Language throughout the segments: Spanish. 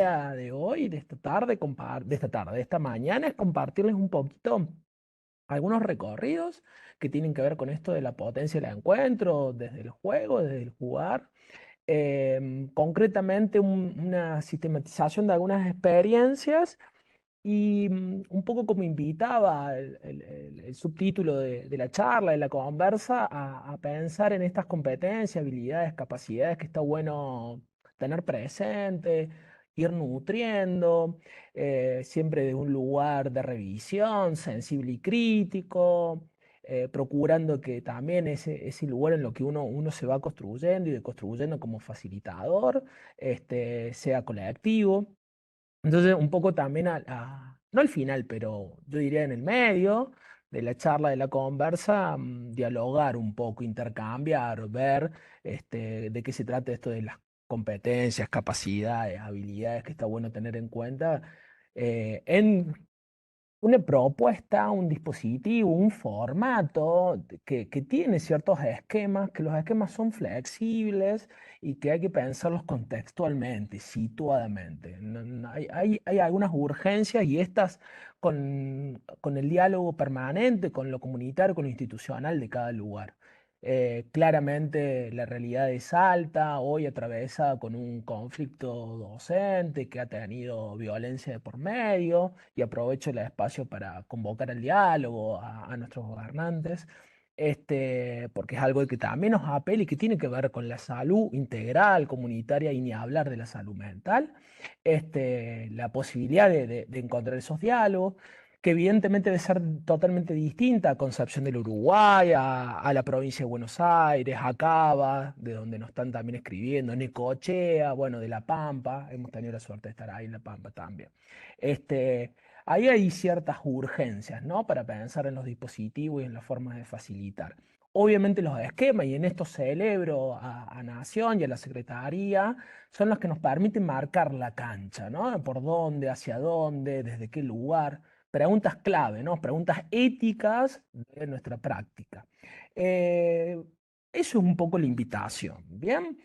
idea de hoy, de esta tarde, de esta mañana, es compartirles un poquito algunos recorridos que tienen que ver con esto de la potencia del encuentro, desde el juego, desde el jugar. Concretamente, una sistematización de algunas experiencias y un poco como invitaba el subtítulo de la charla, de la conversa, a pensar en estas competencias, habilidades, capacidades que está bueno tener presente, ir nutriendo, siempre de un lugar de revisión, sensible y crítico, procurando que también ese lugar en lo que uno se va construyendo y construyendo como facilitador, sea colectivo. Entonces, un poco también no al final, pero yo diría en el medio de la charla, de la conversa, dialogar un poco, intercambiar, ver de qué se trata esto de las competencias, capacidades, habilidades que está bueno tener en cuenta en una propuesta, un dispositivo, un formato que tiene ciertos esquemas, que los esquemas son flexibles y que hay que pensarlos contextualmente, situadamente. Hay algunas urgencias y estas con el diálogo permanente, con lo comunitario, con lo institucional de cada lugar. Claramente la realidad es alta, hoy atravesada con un conflicto docente que ha tenido violencia de por medio, y aprovecho el espacio para convocar al diálogo a nuestros gobernantes, porque es algo que también nos apela y que tiene que ver con la salud integral, comunitaria y ni hablar de la salud mental, la posibilidad de encontrar esos diálogos que evidentemente debe ser totalmente distinta a Concepción del Uruguay, a la provincia de Buenos Aires, a Cava, de donde nos están también escribiendo, Necochea, bueno, de La Pampa, hemos tenido la suerte de estar ahí en La Pampa también. Este, Ahí hay ciertas urgencias, ¿no? Para pensar en los dispositivos y en las formas de facilitar. Obviamente los esquemas, y en esto celebro a Nación y a la Secretaría, son los que nos permiten marcar la cancha, ¿no? Por dónde, hacia dónde, desde qué lugar. Preguntas clave, ¿no? Preguntas éticas de nuestra práctica. Eh, Eso es un poco la invitación, ¿bien?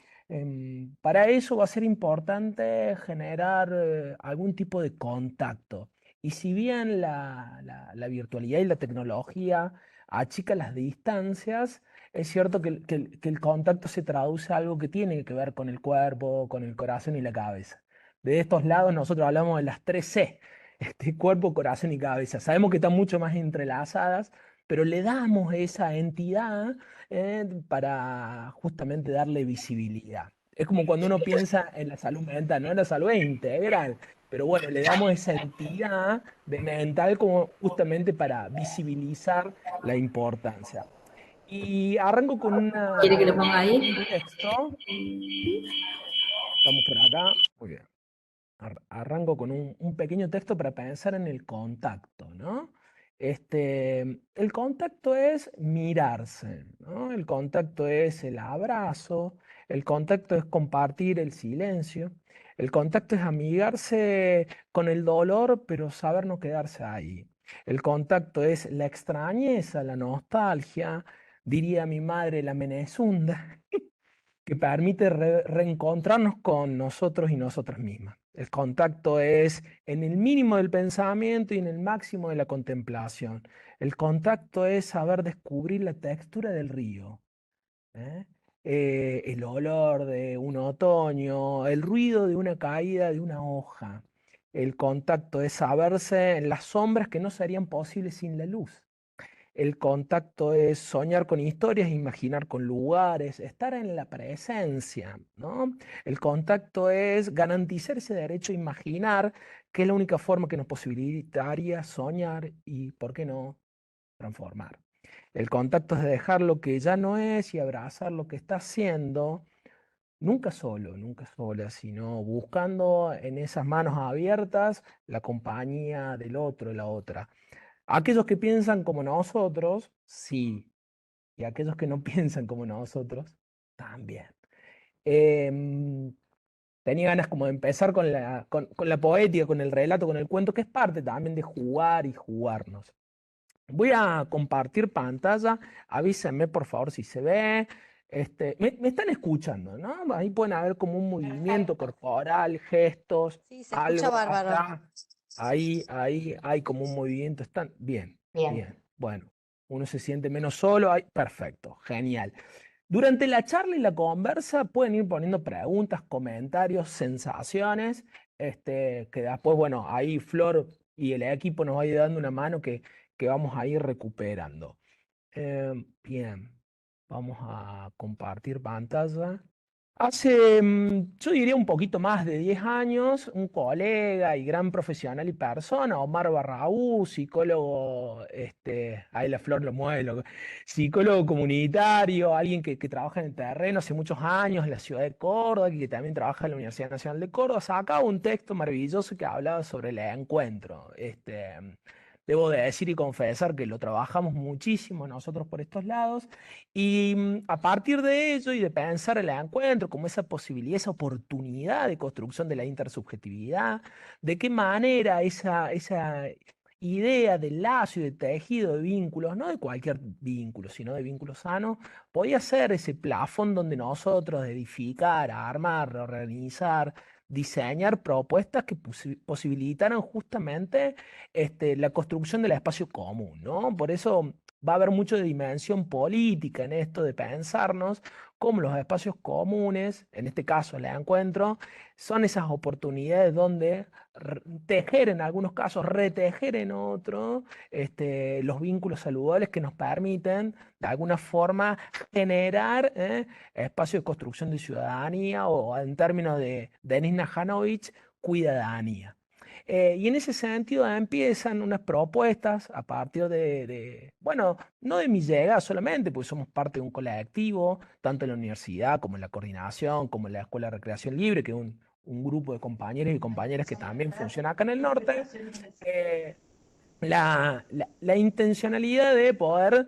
Para eso va a ser importante generar algún tipo de contacto. Y si bien la virtualidad y la tecnología achica las distancias, es cierto que el contacto se traduce a algo que tiene que ver con el cuerpo, con el corazón y la cabeza. De estos lados nosotros hablamos de las 3C, cuerpo, corazón y cabeza. Sabemos que están mucho más entrelazadas, pero le damos esa entidad para justamente darle visibilidad. Es como cuando uno piensa en la salud mental, no en la salud integral, pero bueno, le damos esa entidad de mental como justamente para visibilizar la importancia. Y arranco con ¿Quiere que lo ponga ahí? un texto. Estamos por acá. Muy bien. Arranco con un pequeño texto para pensar en el contacto, ¿no? El contacto es mirarse, ¿no? El contacto es el abrazo, el contacto es compartir el silencio, el contacto es amigarse con el dolor, pero saber no quedarse ahí. El contacto es la extrañeza, la nostalgia, diría mi madre, la menezunda, que permite reencontrarnos con nosotros y nosotras mismas. El contacto es en el mínimo del pensamiento y en el máximo de la contemplación. El contacto es saber descubrir la textura del río, ¿eh? El olor de un otoño, el ruido de una caída de una hoja. El contacto es saberse en las sombras que no serían posibles sin la luz. El contacto es soñar con historias, imaginar con lugares, estar en la presencia, ¿no? El contacto es garantizar ese derecho a imaginar, que es la única forma que nos posibilitaría soñar y, ¿por qué no?, transformar. El contacto es dejar lo que ya no es y abrazar lo que está siendo, nunca solo, nunca sola, sino buscando en esas manos abiertas la compañía del otro, de la otra. Aquellos que piensan como nosotros, sí, y aquellos que no piensan como nosotros, también. Em, Tenía ganas como de empezar con la poética, con el relato, con el cuento, que es parte también de jugar y jugarnos. Voy a compartir pantalla, avísenme por favor si se ve. Me están escuchando, ¿no? Ahí pueden haber como un movimiento Perfecto. corporal, gestos, Sí, se escucha algo bárbaro. allá. Ahí hay como un movimiento. Están bien, Bien. bien. Bueno, uno se siente menos solo. Perfecto, genial. Durante la charla y la conversa pueden ir poniendo preguntas, comentarios, sensaciones, que después, bueno, ahí Flor y el equipo nos va a ir dando una mano que vamos a ir recuperando. Bien, vamos a compartir pantalla. Hace, yo diría un poquito más de 10 años, un colega y gran profesional y persona, Omar Barraú, psicólogo, ahí la flor lo mueve, psicólogo comunitario, alguien que trabaja en el terreno hace muchos años en la ciudad de Córdoba, que también trabaja en la Universidad Nacional de Córdoba, sacaba un texto maravilloso que hablaba sobre el encuentro. Debo de decir y confesar que lo trabajamos muchísimo nosotros por estos lados y a partir de ello y de pensar el encuentro como esa posibilidad, esa oportunidad de construcción de la intersubjetividad, de qué manera esa idea de lazo y de tejido de vínculos, no de cualquier vínculo, sino de vínculos sanos, podía ser ese plafón donde nosotros edificar, armar, reorganizar, diseñar propuestas que posibilitaran justamente la construcción del espacio común, ¿no? Por eso va a haber mucho de dimensión política en esto de pensarnos cómo los espacios comunes, en este caso el encuentro, son esas oportunidades donde tejer en algunos casos, retejer en otros, los vínculos saludables que nos permiten de alguna forma generar espacios de construcción de ciudadanía o en términos de Denis Najanovich, cuidadanía. Y en ese sentido empiezan unas propuestas a partir bueno, no de mi llegada solamente, porque somos parte de un colectivo, tanto en la universidad como en la coordinación, como en la Escuela de Recreación Libre, que es un grupo de compañeros y compañeras que también funciona acá en el norte. eh, la intencionalidad de poder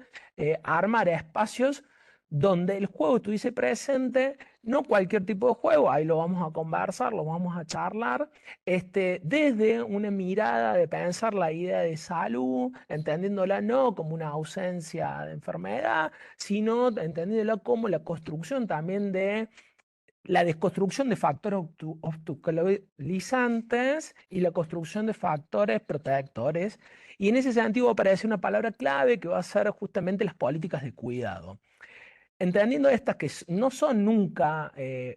armar espacios donde el juego estuviese presente, no cualquier tipo de juego, ahí lo vamos a conversar, lo vamos a charlar, desde una mirada de pensar la idea de salud, entendiéndola no como una ausencia de enfermedad, sino entendiéndola como la construcción también de la desconstrucción de factores obstaculizantes y la construcción de factores protectores. Y en ese sentido aparece una palabra clave que va a ser justamente las políticas de cuidado. Entendiendo estas que no son nunca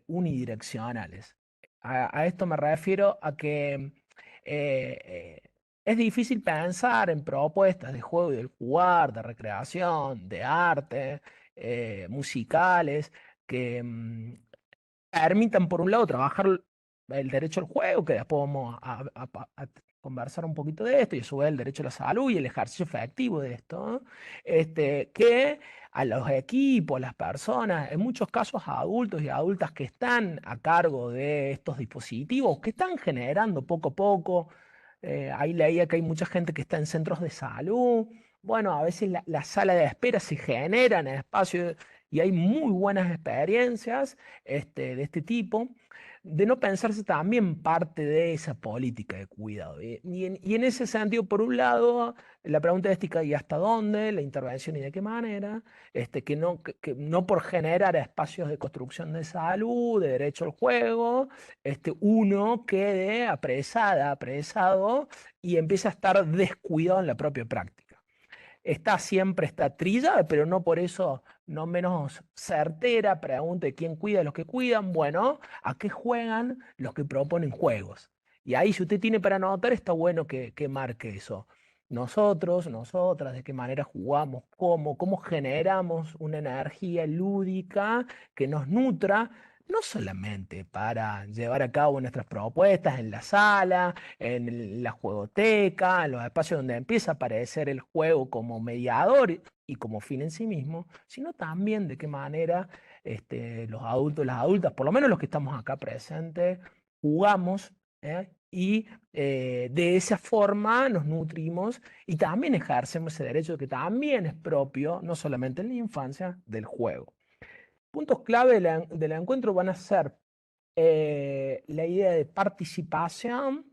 unidireccionales. A esto me refiero a que es difícil pensar en propuestas de juego y del jugar, de recreación, de arte, musicales, que permitan, por un lado, trabajar el derecho al juego, que después vamos a conversar un poquito de esto, y a su vez el derecho a la salud y el ejercicio efectivo de esto, ¿no? Que a los equipos, a las personas, en muchos casos a adultos y adultas que están a cargo de estos dispositivos, que están generando poco a poco, ahí leía que hay mucha gente que está en centros de salud. Bueno, a veces la sala de espera se genera en espacios y hay muy buenas experiencias de este tipo, de no pensarse también parte de esa política de cuidado. Y en ese sentido, por un lado, la pregunta ética, ¿y hasta dónde? La intervención y de qué manera, que no por generar espacios de construcción de salud, de derecho al juego, uno quede apresado y empieza a estar descuidado en la propia práctica. Está siempre esta trilla, pero no por eso no menos certera. Pregunta de quién cuida a los que cuidan. Bueno, ¿a qué juegan los que proponen juegos? Y ahí, si usted tiene para anotar, está bueno que marque eso. Nosotros, nosotras, de qué manera jugamos, cómo generamos una energía lúdica que nos nutra, no solamente para llevar a cabo nuestras propuestas en la sala, en la juegoteca, en los espacios donde empieza a aparecer el juego como mediador y como fin en sí mismo, sino también de qué manera los adultos, las adultas, por lo menos los que estamos acá presentes, jugamos, y de esa forma nos nutrimos y también ejercemos ese derecho que también es propio, no solamente en la infancia, del juego. Puntos clave del encuentro van a ser la idea de participación,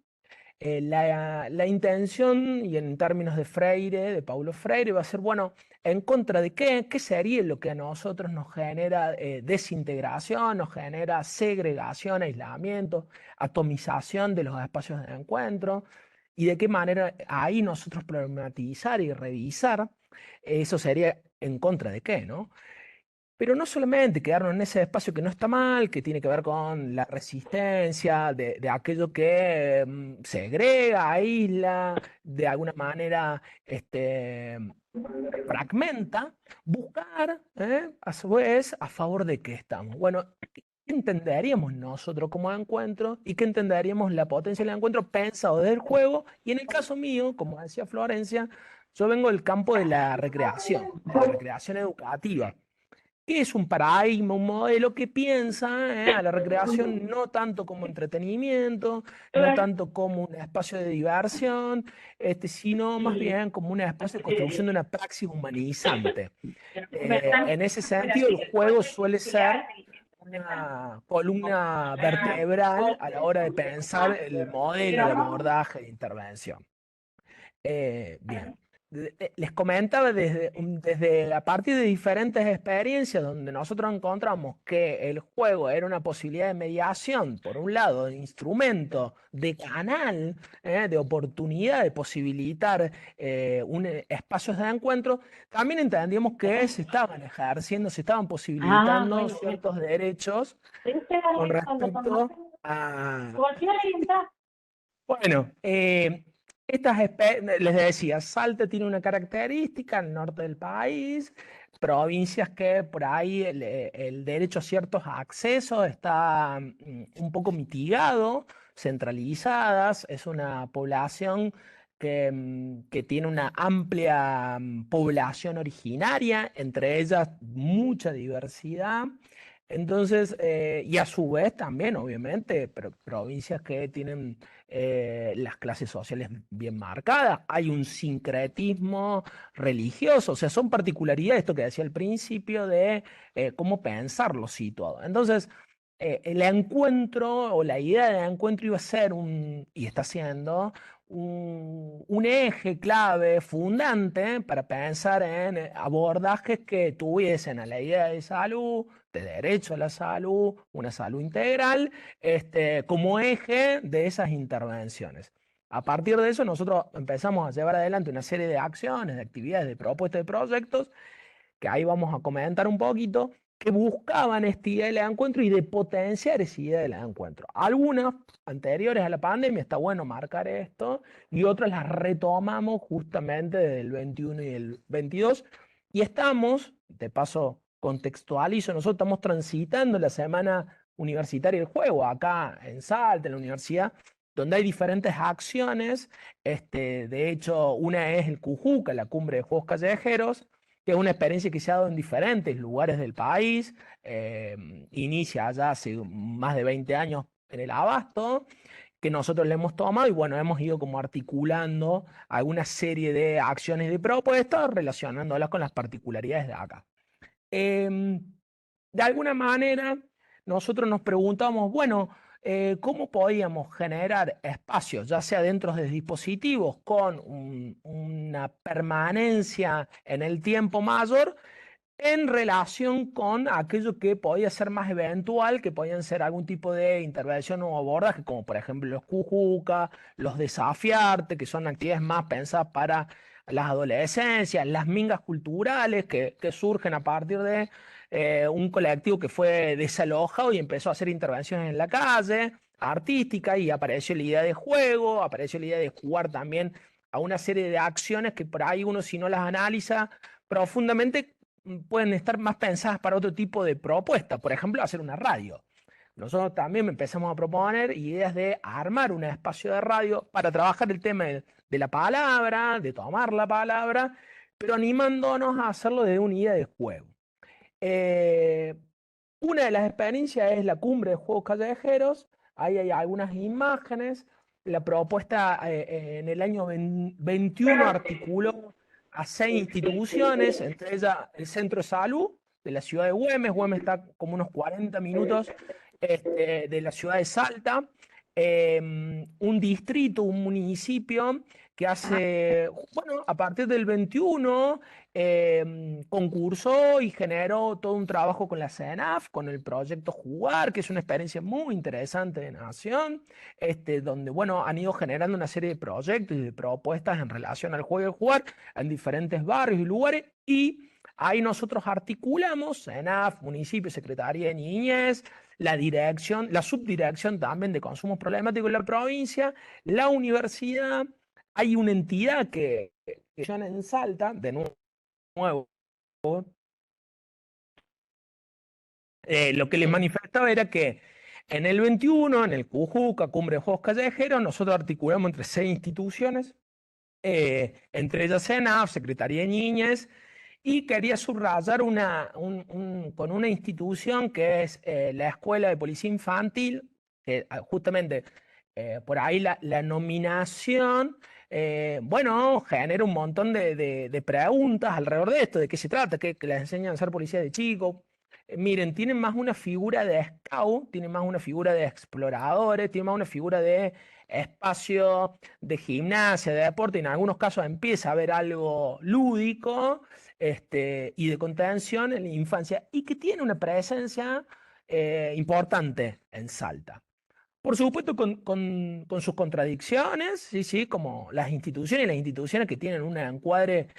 La intención, y en términos de Freire, de Paulo Freire, va a ser, bueno, ¿en contra de qué? ¿Qué sería lo que a nosotros nos genera desintegración, nos genera segregación, aislamiento, atomización de los espacios de encuentro? Y de qué manera ahí nosotros problematizar y revisar, eso sería en contra de qué, ¿no? Pero no solamente quedarnos en ese espacio que no está mal, que tiene que ver con la resistencia, de aquello que segrega, aísla, de alguna manera fragmenta, buscar, a su vez, a favor de qué estamos. Bueno, ¿qué entenderíamos nosotros como encuentro y qué entenderíamos la potencia del encuentro pensado desde el juego? Y en el caso mío, como decía Florencia, yo vengo del campo de la recreación educativa, que es un paradigma, un modelo que piensa a la recreación no tanto como entretenimiento, no tanto como un espacio de diversión, sino más bien como un espacio de construcción de una praxis humanizante. En ese sentido, el juego suele ser una columna vertebral a la hora de pensar el modelo de abordaje de intervención. Bien. Les comentaba desde a partir de diferentes experiencias donde nosotros encontramos que el juego era una posibilidad de mediación, por un lado, de instrumento, de canal, de oportunidad de posibilitar espacios de encuentro, también entendíamos que se estaban ejerciendo, se estaban posibilitando ciertos derechos con respecto a, bueno, les decía, Salta tiene una característica, el norte del país, provincias que por ahí el derecho a ciertos accesos está un poco mitigado, centralizadas, es una población que tiene una amplia población originaria, entre ellas mucha diversidad. Entonces, y a su vez también, obviamente, provincias que tienen las clases sociales bien marcadas, hay un sincretismo religioso, o sea, son particularidades, esto que decía al principio, de cómo pensarlo situado. Entonces, el encuentro o la idea de encuentro iba a ser y está siendo, un eje clave, fundante, para pensar en abordajes que tuviesen a la idea de salud, de derecho a la salud, una salud integral, como eje de esas intervenciones. A partir de eso, nosotros empezamos a llevar adelante una serie de acciones, de actividades, de propuestas, de proyectos, que ahí vamos a comentar un poquito, que buscaban esta idea del encuentro y de potenciar esa idea del encuentro. Algunas anteriores a la pandemia, está bueno marcar esto, y otras las retomamos justamente desde el 21 y el 22, y estamos, de paso contextualizo, nosotros estamos transitando la semana universitaria del juego, acá en Salta, en la universidad, donde hay diferentes acciones. De hecho, una es el Cujuca, la cumbre de juegos callejeros, que es una experiencia que se ha dado en diferentes lugares del país. Inicia ya hace más de 20 años en el Abasto, que nosotros le hemos tomado y bueno, hemos ido como articulando alguna serie de acciones y propuestas relacionándolas con las particularidades de acá. Em, de alguna manera, nosotros nos preguntamos, bueno, ¿cómo podíamos generar espacios, ya sea dentro de dispositivos con una permanencia en el tiempo mayor, en relación con aquello que podía ser más eventual, que podían ser algún tipo de intervención o abordaje, como por ejemplo los Cujuca, los Desafiarte, que son actividades más pensadas para las adolescencias, las mingas culturales que surgen a partir de un colectivo que fue desalojado y empezó a hacer intervenciones en la calle, artística, y apareció la idea de juego, apareció la idea de jugar también a una serie de acciones que por ahí uno, si no las analiza profundamente, pueden estar más pensadas para otro tipo de propuestas, por ejemplo, hacer una radio. Nosotros también empezamos a proponer ideas de armar un espacio de radio para trabajar el tema de la palabra, de tomar la palabra, pero animándonos a hacerlo desde una idea de juego. Eh, una de las experiencias es la cumbre de juegos callejeros. Ahí hay algunas imágenes. La propuesta en el año 21 articuló a 6 instituciones, entre ellas el Centro de Salud de la ciudad de Güemes. Güemes está como unos 40 minutos de la ciudad de Salta. un distrito, un municipio que hace, bueno, a partir del 21 concursó y generó todo un trabajo con la CENAF, con el proyecto Jugar, que es una experiencia muy interesante de Nación, donde, bueno, han ido generando una serie de proyectos y de propuestas en relación al juego de jugar en diferentes barrios y lugares, y ahí nosotros articulamos, CENAF, municipio, Secretaría de Niñez, la dirección, la subdirección también de consumos problemáticos en la provincia, la universidad. Hay una entidad que funciona en Salta, de nuevo, lo que les manifestaba era que en el 21, en el Cujuca, Cumbre de Juegos Callejeros, nosotros articulamos entre 6 instituciones, entre ellas CENAF, Secretaría de Niñez, y quería subrayar con una institución que es la Escuela de Policía Infantil, que justamente por ahí la nominación, bueno, genera un montón de preguntas alrededor de esto, de qué se trata, que les enseñan a ser policía de chico. Miren, tienen más una figura de scout, tienen más una figura de exploradores, tienen más una figura de espacio de gimnasia, de deporte, y en algunos casos empieza a haber algo lúdico, y de contención en la infancia, y que tiene una presencia importante en Salta. Por supuesto, con sus contradicciones, sí, sí, como las instituciones que tienen un encuadre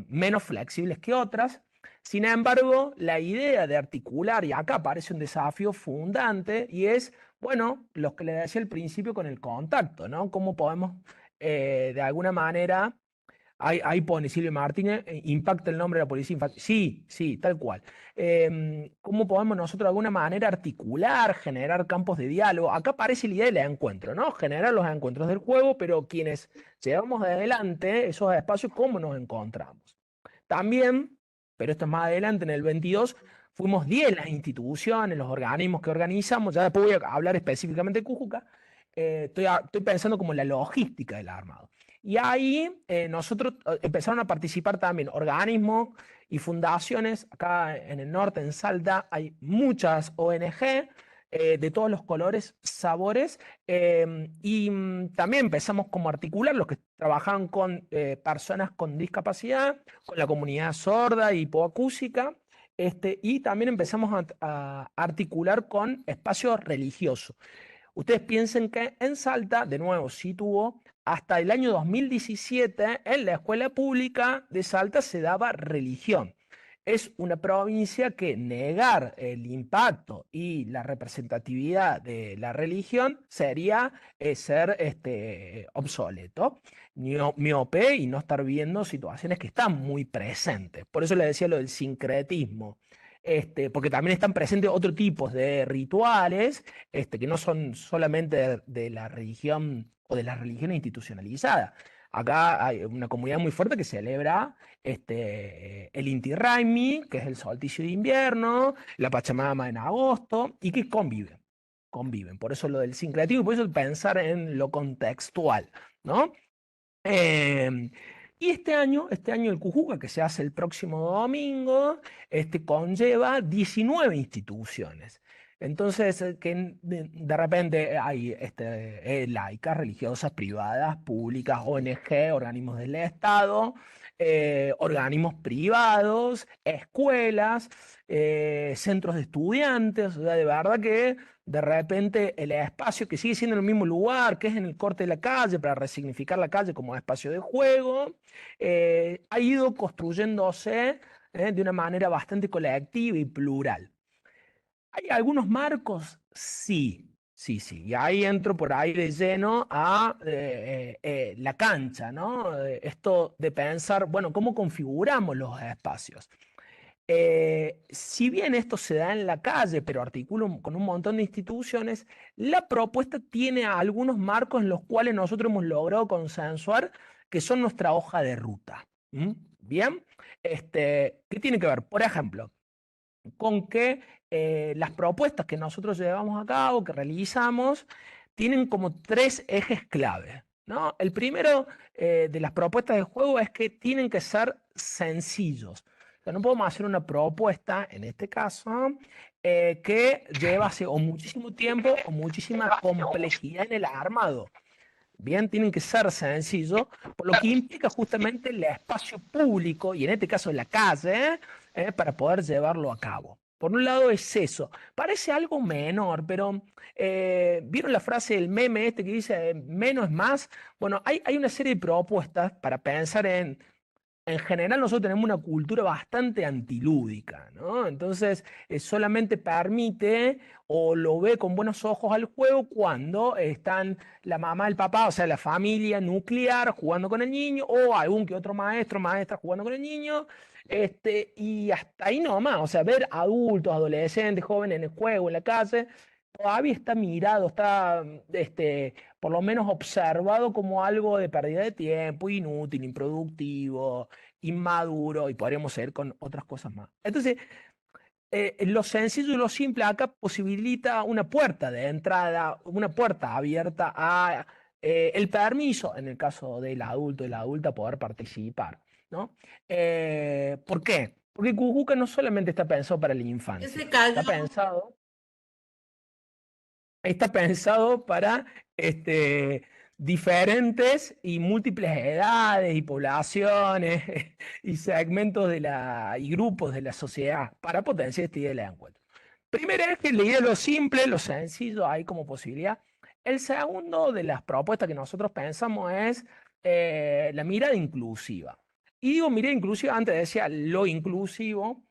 menos flexibles que otras. Sin embargo, la idea de articular, y acá aparece un desafío fundante, y es, bueno, lo que le decía al principio con el contacto, ¿no? Cómo podemos, de alguna manera, ahí pone Silvia Martínez, impacta el nombre de la policía infantil. Sí, sí, tal cual. ¿Cómo podemos nosotros de alguna manera articular, generar campos de diálogo? Acá aparece la idea del encuentro, ¿no? Generar los encuentros del juego, pero quienes llevamos adelante esos espacios, ¿cómo nos encontramos? También, pero esto es más adelante, en el 22, fuimos 10 las instituciones, los organismos que organizamos, ya después voy a hablar específicamente de Cúcuta, estoy pensando como en la logística del armado. Y ahí nosotros empezaron a participar también organismos y fundaciones. Acá en el norte, en Salta, hay muchas ONG de todos los colores, sabores, y también empezamos como a articular los que trabajaban con personas con discapacidad, con la comunidad sorda y hipoacúsica, y también empezamos a articular con espacios religiosos. Ustedes piensen que en Salta, de nuevo, sí tuvo, hasta el año 2017, en la escuela pública de Salta se daba religión. Es una provincia que negar el impacto y la representatividad de la religión sería ser obsoleto, miope y no estar viendo situaciones que están muy presentes. Por eso le decía lo del sincretismo. Porque también están presentes otros tipos de rituales que no son solamente de la religión o de las religiones institucionalizadas. Acá hay una comunidad muy fuerte que celebra el Inti Raymi, que es el solsticio de invierno, la Pachamama en agosto, y que conviven, conviven. Por eso lo del sincretismo, por eso pensar en lo contextual, ¿no? Em, y este año el Cujuca, que se hace el próximo domingo, conlleva 19 instituciones. Entonces, de repente hay laicas, religiosas, privadas, públicas, ONG, organismos del Estado, organismos privados, escuelas, centros de estudiantes. O sea, de verdad que de repente el espacio que sigue siendo en el mismo lugar, que es en el corte de la calle, para resignificar la calle como espacio de juego, ha ido construyéndose de una manera bastante colectiva y plural. ¿Hay algunos marcos? Sí, sí, sí. Y ahí entro por ahí de lleno a la cancha, ¿no? Esto de pensar, bueno, ¿cómo configuramos los espacios? Si bien esto se da en la calle, pero articula con un montón de instituciones, la propuesta tiene algunos marcos en los cuales nosotros hemos logrado consensuar que son nuestra hoja de ruta. ¿Mm? Bien, ¿qué tiene que ver? Por ejemplo, con que las propuestas que nosotros llevamos a cabo, que realizamos, tienen como 3 ejes clave, ¿no? El primero de las propuestas de juego es que tienen que ser sencillos. O sea, no podemos hacer una propuesta, en este caso, que llevase o muchísimo tiempo o muchísima complejidad en el armado. Bien, tienen que ser sencillos, por lo que implica justamente el espacio público, y en este caso la calle, para poder llevarlo a cabo. Por un lado es eso. Parece algo menor, pero ¿vieron la frase del meme este que dice menos es más? Bueno, hay una serie de propuestas para pensar en general nosotros tenemos una cultura bastante antilúdica, ¿no? Entonces, solamente permite o lo ve con buenos ojos al juego cuando están la mamá, el papá, o sea, la familia nuclear jugando con el niño, o algún que otro maestro, maestra jugando con el niño, y hasta ahí nomás, o sea, ver adultos, adolescentes, jóvenes en el juego, en la calle, todavía está mirado, está, por lo menos observado como algo de pérdida de tiempo, inútil, improductivo, inmaduro, y podríamos seguir con otras cosas más. Entonces, lo sencillo y lo simple acá posibilita una puerta de entrada, una puerta abierta a el permiso, en el caso del adulto y la adulta, poder participar, ¿no? ¿Por qué? Porque Cujuca no solamente está pensado para la ¿Qué se infancia, cayó? está pensado para diferentes y múltiples edades y poblaciones y segmentos y grupos de la sociedad para potenciar esta idea del encuentro. Primero es que la idea de lo simple, lo sencillo, hay como posibilidad. El segundo de las propuestas que nosotros pensamos es la mirada inclusiva. Y digo mirada inclusiva, antes decía lo inclusivo,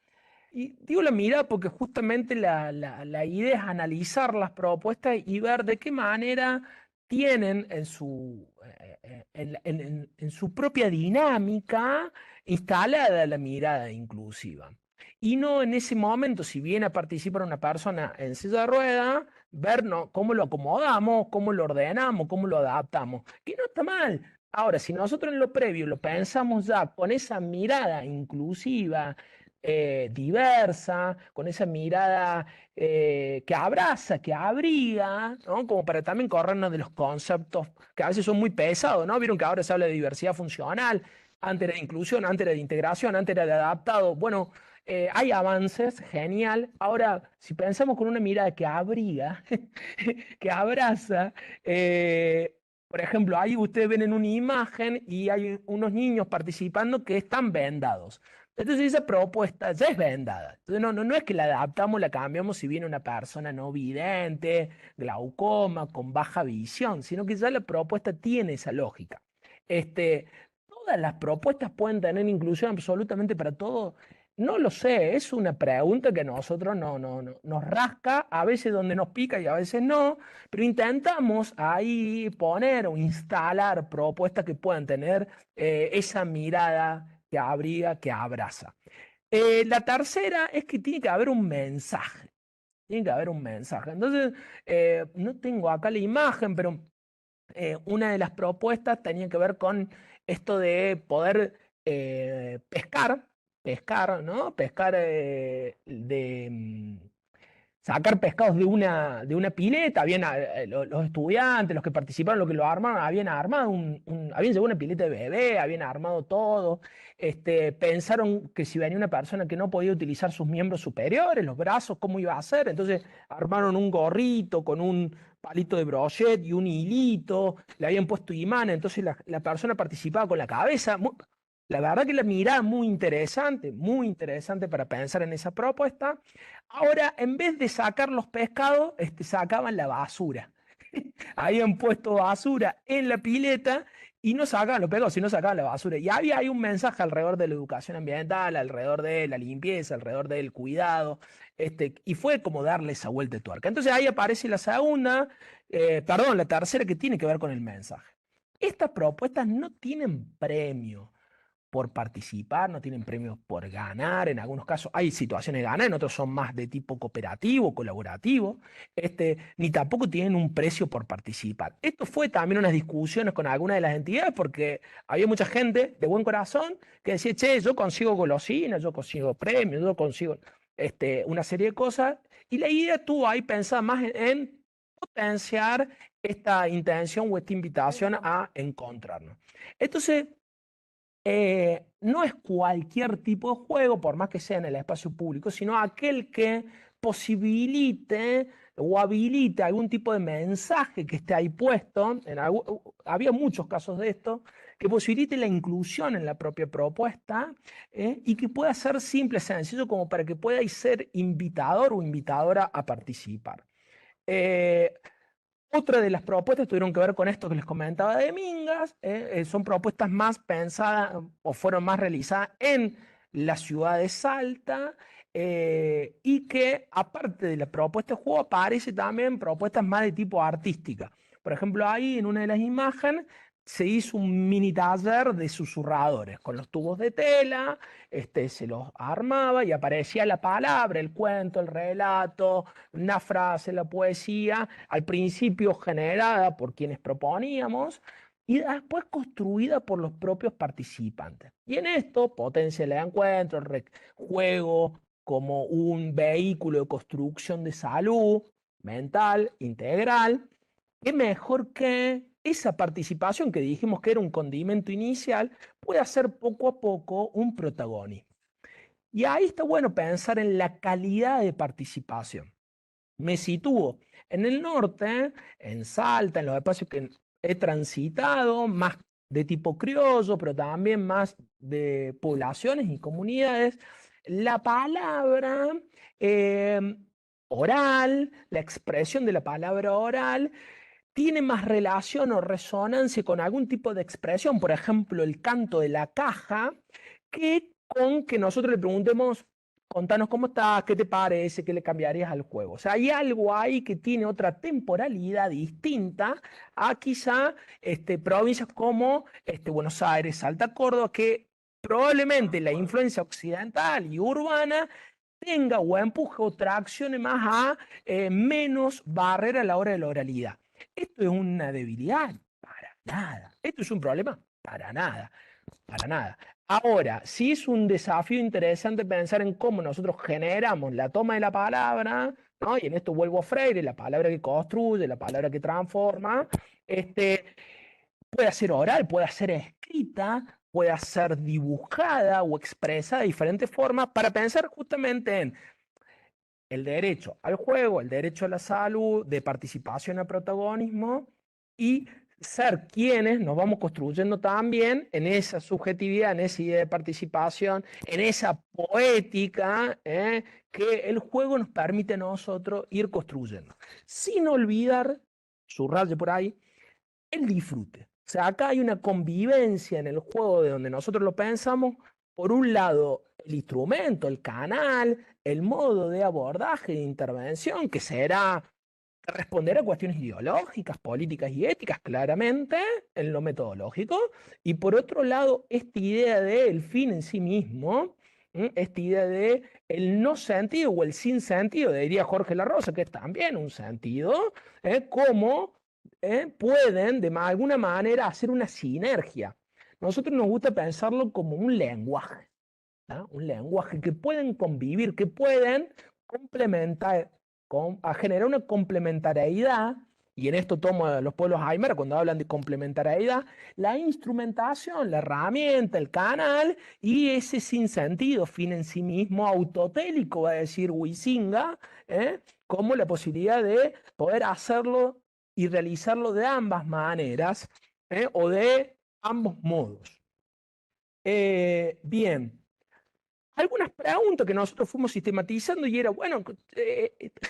y digo la mirada porque justamente la idea es analizar las propuestas y ver de qué manera tienen en su propia dinámica instalada la mirada inclusiva. Y no en ese momento, si viene a participar una persona en silla de rueda, ver cómo lo acomodamos, cómo lo ordenamos, cómo lo adaptamos, que no está mal. Ahora, si nosotros en lo previo lo pensamos ya con esa mirada inclusiva, diversa, con esa mirada que abraza, que abriga, ¿no? Como para también corrernos de los conceptos que a veces son muy pesados, ¿no? Vieron que ahora se habla de diversidad funcional, antes era de inclusión, antes era de integración, antes era de adaptado. Bueno, hay avances, genial. Ahora, si pensamos con una mirada que abriga, que abraza, por ejemplo, ahí ustedes ven en una imagen y hay unos niños participando que están vendados. Entonces esa propuesta ya es vendada. Entonces no es que la adaptamos, la cambiamos si viene una persona no vidente, glaucoma, con baja visión, sino que ya la propuesta tiene esa lógica. Este, Todas las propuestas pueden tener inclusión absolutamente para todo. No lo sé, es una pregunta que a nosotros nos rasca, a veces donde nos pica y a veces no, pero intentamos ahí poner o instalar propuestas que puedan tener esa mirada que abriga, que abraza. La tercera es que tiene que haber un mensaje. Tiene que haber un mensaje. Entonces, no tengo acá la imagen, pero una de las propuestas tenía que ver con esto de poder pescar, ¿no? Pescar sacar pescados de una pileta, los estudiantes, los que participaron, los que lo armaron, habían armado habían llevado una pileta de bebé, habían armado todo, pensaron que si venía una persona que no podía utilizar sus miembros superiores, los brazos, ¿cómo iba a hacer? Entonces armaron un gorrito con un palito de brochet y un hilito, le habían puesto imán, entonces la persona participaba con la cabeza. La verdad que la mirada muy interesante para pensar en esa propuesta. Ahora, en vez de sacar los pescados, sacaban la basura. Habían puesto basura en la pileta y no sacaban los pescados, sino sacaban la basura. Y había ahí un mensaje alrededor de la educación ambiental, alrededor de la limpieza, alrededor del cuidado, y fue como darle esa vuelta de tuerca. Entonces ahí aparece la segunda, perdón, la tercera que tiene que ver con el mensaje. Estas propuestas no tienen premio por participar, no tienen premios por ganar. En algunos casos hay situaciones de ganar, en otros son más de tipo cooperativo, colaborativo, ni tampoco tienen un precio por participar. Esto fue también unas discusiones con algunas de las entidades porque había mucha gente de buen corazón que decía, che, yo consigo golosinas, yo consigo premios, yo consigo una serie de cosas. Y la idea tú ahí pensás más en potenciar esta intención o esta invitación a encontrarnos. Entonces, no es cualquier tipo de juego, por más que sea en el espacio público, sino aquel que posibilite o habilite algún tipo de mensaje que esté ahí puesto. Había muchos casos de esto, que posibilite la inclusión en la propia propuesta, y que pueda ser simple, sencillo, como para que pueda ser invitador o invitadora a participar. Eh, Otra de las propuestas tuvieron que ver con esto que les comentaba de Mingas. Son propuestas más pensadas o fueron más realizadas en la ciudad de Salta, y que aparte de la propuesta de juego aparece también propuestas más de tipo artística. Por ejemplo, ahí en una de las imágenes se hizo un mini taller de susurradores con los tubos de tela. Se los armaba y aparecía la palabra, el cuento, el relato, una frase, la poesía, al principio generada por quienes proponíamos y después construida por los propios participantes. Y en esto, potencia el encuentro, el juego como un vehículo de construcción de salud mental, integral, qué mejor que esa participación que dijimos que era un condimento inicial, puede ser poco a poco un protagonismo. Y ahí está bueno pensar en la calidad de participación. Me sitúo en el norte, en Salta, en los espacios que he transitado, más de tipo criollo, pero también más de poblaciones y comunidades. La palabra eh, oral, la expresión de la palabra oral, tiene más relación o resonancia con algún tipo de expresión, por ejemplo, el canto de la caja, que con que nosotros le preguntemos, contanos cómo estás, qué te parece, qué le cambiarías al juego. O sea, hay algo ahí que tiene otra temporalidad distinta a quizá provincias como Buenos Aires, Salta, Córdoba, que probablemente la influencia occidental y urbana tenga o empuje o traccione más a menos barrera a la hora de la oralidad. ¿Esto es una debilidad? Para nada. ¿Esto es un problema? Para nada, para nada. Ahora, sí es un desafío interesante pensar en cómo nosotros generamos la toma de la palabra, ¿no? Y en esto vuelvo a Freire, la palabra que construye, la palabra que transforma, puede ser oral, puede ser escrita, puede ser dibujada o expresada de diferentes formas para pensar justamente en el derecho al juego, el derecho a la salud, de participación al protagonismo y ser quienes nos vamos construyendo también en esa subjetividad, en esa idea de participación, en esa poética que el juego nos permite a nosotros ir construyendo. Sin olvidar, subrayo por ahí, el disfrute. O sea, acá hay una convivencia en el juego de donde nosotros lo pensamos. Por un lado, el instrumento, el canal, el modo de abordaje, de intervención, que será responder a cuestiones ideológicas, políticas y éticas, claramente, en lo metodológico. Y por otro lado, esta idea del fin en sí mismo, esta idea de el no sentido o el sin sentido, diría Jorge La Rosa, que es también un sentido, como pueden de alguna manera hacer una sinergia. Nosotros nos gusta pensarlo como un lenguaje, ¿no? Un lenguaje que pueden convivir, que pueden complementar, a generar una complementariedad, y en esto tomo a los pueblos Aymara cuando hablan de complementariedad, la instrumentación, la herramienta, el canal y ese sinsentido, fin en sí mismo, autotélico, va a decir Huizinga, como la posibilidad de poder hacerlo y realizarlo de ambas maneras, o de ambos modos. Bien, algunas preguntas que nosotros fuimos sistematizando y era, bueno,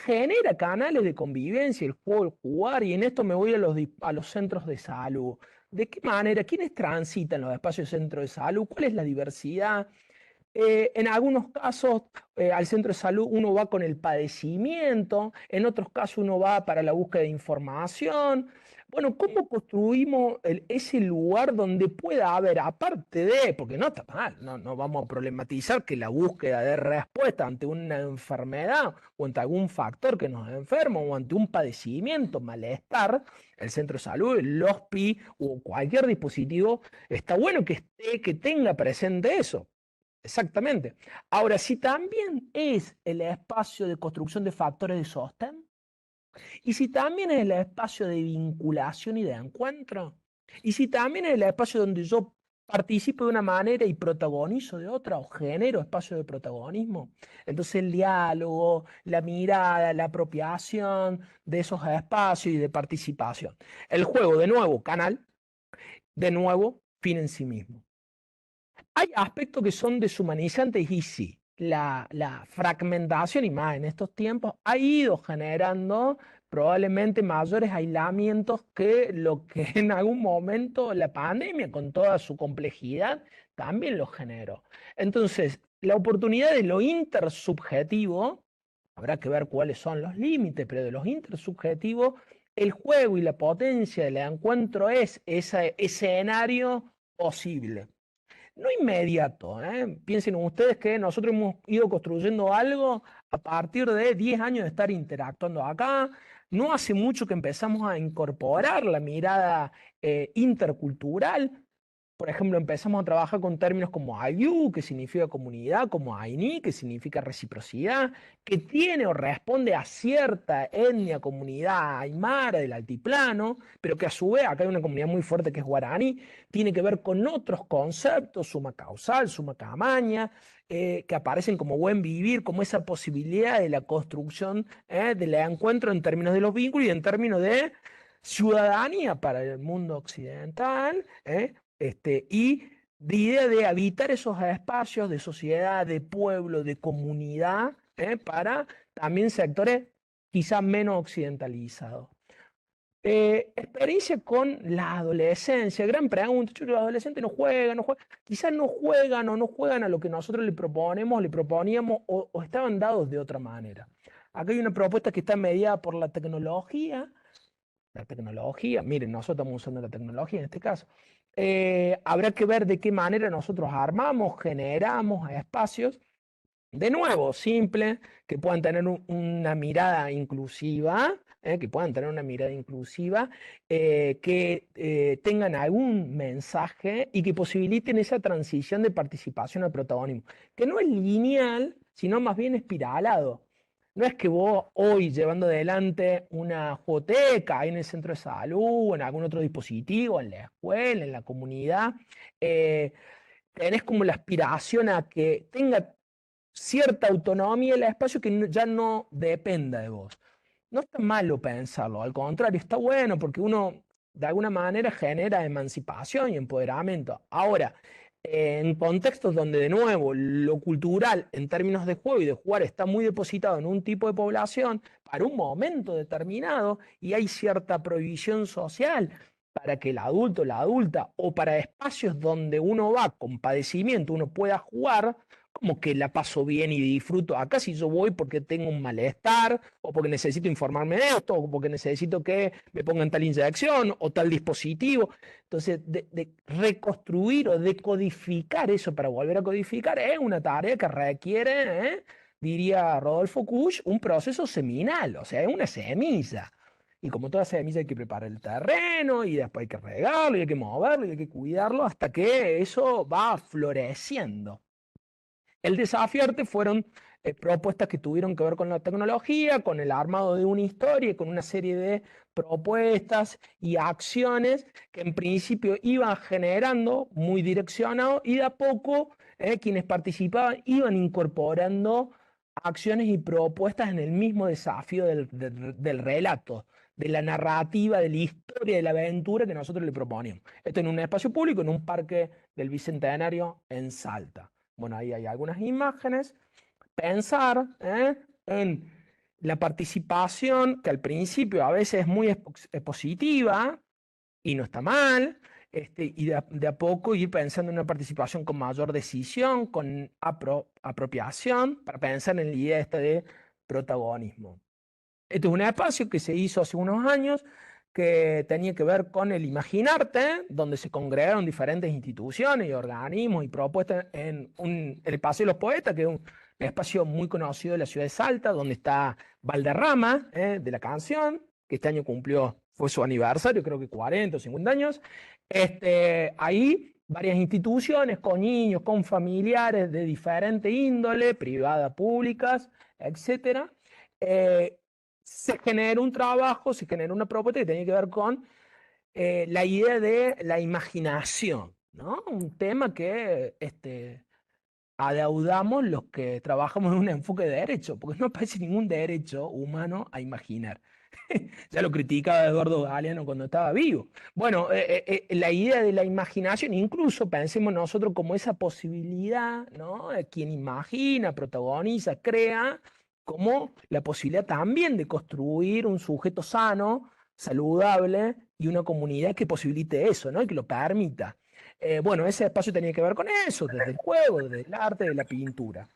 genera canales de convivencia el juego, el jugar, y en esto me voy a los centros de salud. ¿De qué manera? ¿Quiénes transitan los espacios de centro de salud? ¿Cuál es la diversidad? En algunos casos, al centro de salud uno va con el padecimiento, en otros casos uno va para la búsqueda de información. Bueno, ¿cómo construimos ese lugar donde pueda haber, aparte de, porque no está mal, no vamos a problematizar que la búsqueda de respuesta ante una enfermedad o ante algún factor que nos enferma o ante un padecimiento, malestar, el centro de salud, el HOSPI o cualquier dispositivo, está bueno que esté, que tenga presente eso. Exactamente. Ahora, si también es el espacio de construcción de factores de sostén, y si también es el espacio de vinculación y de encuentro, y si también es el espacio donde yo participo de una manera y protagonizo de otra o genero espacio de protagonismo. Entonces el diálogo, la mirada, la apropiación de esos espacios y de participación. El juego, de nuevo, canal, de nuevo, fin en sí mismo. Hay aspectos que son deshumanizantes y sí, la fragmentación y más en estos tiempos ha ido generando probablemente mayores aislamientos que lo que en algún momento la pandemia con toda su complejidad también lo generó. Entonces, la oportunidad de lo intersubjetivo, habrá que ver cuáles son los límites, pero de los intersubjetivos, el juego y la potencia del encuentro es ese escenario posible. No inmediato, ¿eh? Piensen ustedes que nosotros hemos ido construyendo algo a partir de 10 años de estar interactuando acá. No hace mucho que empezamos a incorporar la mirada intercultural. Por ejemplo, empezamos a trabajar con términos como AYU, que significa comunidad, como AINI, que significa reciprocidad, que tiene o responde a cierta etnia, comunidad aymara del altiplano, pero que a su vez, acá hay una comunidad muy fuerte que es guaraní, tiene que ver con otros conceptos, suma causal, suma camaña, que aparecen como buen vivir, como esa posibilidad de la construcción del encuentro en términos de los vínculos y en términos de ciudadanía para el mundo occidental, y de idea de habitar esos espacios de sociedad, de pueblo, de comunidad, para también sectores quizás menos occidentalizados. Experiencia con la adolescencia, gran pregunta. Los adolescentes no juegan, no juegan, quizás no juegan o no juegan a lo que nosotros le proponemos, le proponíamos o estaban dados de otra manera. Acá hay una propuesta que está mediada por la tecnología. La tecnología, miren, nosotros estamos usando la tecnología en este caso. Habrá que ver de qué manera nosotros armamos, generamos espacios, de nuevo, simples, que puedan tener una mirada inclusiva, que puedan tener una mirada inclusiva, que tengan algún mensaje y que posibiliten esa transición de participación al protagonismo, que no es lineal, sino más bien espiralado. No es que vos hoy llevando adelante una jugoteca ahí en el centro de salud, o en algún otro dispositivo, en la escuela, en la comunidad, tenés como la aspiración a que tenga cierta autonomía el espacio que ya no dependa de vos. No está malo pensarlo, al contrario, está bueno porque uno de alguna manera genera emancipación y empoderamiento. Ahora, en contextos donde de nuevo lo cultural en términos de juego y de jugar está muy depositado en un tipo de población para un momento determinado y hay cierta prohibición social para que el adulto, la adulta o para espacios donde uno va con padecimiento, uno pueda jugar, como que la paso bien y disfruto. Acá si yo voy porque tengo un malestar, o porque necesito informarme de esto, o porque necesito que me pongan tal inyección o tal dispositivo. Entonces, de reconstruir o decodificar eso para volver a codificar es una tarea que requiere, diría Rodolfo Kusch, un proceso seminal, o sea, es una semilla. Y como toda semilla hay que preparar el terreno y después hay que regarlo y hay que moverlo y hay que cuidarlo hasta que eso va floreciendo. El desafiarte fueron propuestas que tuvieron que ver con la tecnología, con el armado de una historia, con una serie de propuestas y acciones que en principio iban generando muy direccionado y de a poco quienes participaban iban incorporando acciones y propuestas en el mismo desafío del relato, de la narrativa, de la historia, de la aventura que nosotros le proponíamos. Esto en un espacio público, en un parque del Bicentenario en Salta. Bueno, ahí hay algunas imágenes. Pensar en la participación, que al principio a veces es muy expositiva y no está mal, y de a poco ir pensando en una participación con mayor decisión, con apropiación, para pensar en la idea esta de protagonismo. Este es un espacio que se hizo hace unos años que tenía que ver con el Imaginarte, donde se congregaron diferentes instituciones y organismos y propuestas en el Paseo de los Poetas, que es un espacio muy conocido de la ciudad de Salta, donde está Valderrama, de la canción, que este año fue su aniversario, creo que 40 o 50 años. Ahí varias instituciones con niños, con familiares de diferente índole, privadas, públicas, etcétera, se genera un trabajo, se genera una propuesta que tiene que ver con la idea de la imaginación. ¿no? Un tema que adeudamos los que trabajamos en un enfoque de derecho, porque no aparece ningún derecho humano a imaginar. Ya lo criticaba Eduardo Galeano cuando estaba vivo. Bueno, la idea de la imaginación, incluso pensemos nosotros como esa posibilidad, ¿no? Quien imagina, protagoniza, crea, como la posibilidad también de construir un sujeto sano, saludable y una comunidad que posibilite eso, ¿no? Y que lo permita. Bueno, ese espacio tenía que ver con eso, desde el juego, desde el arte, de la pintura.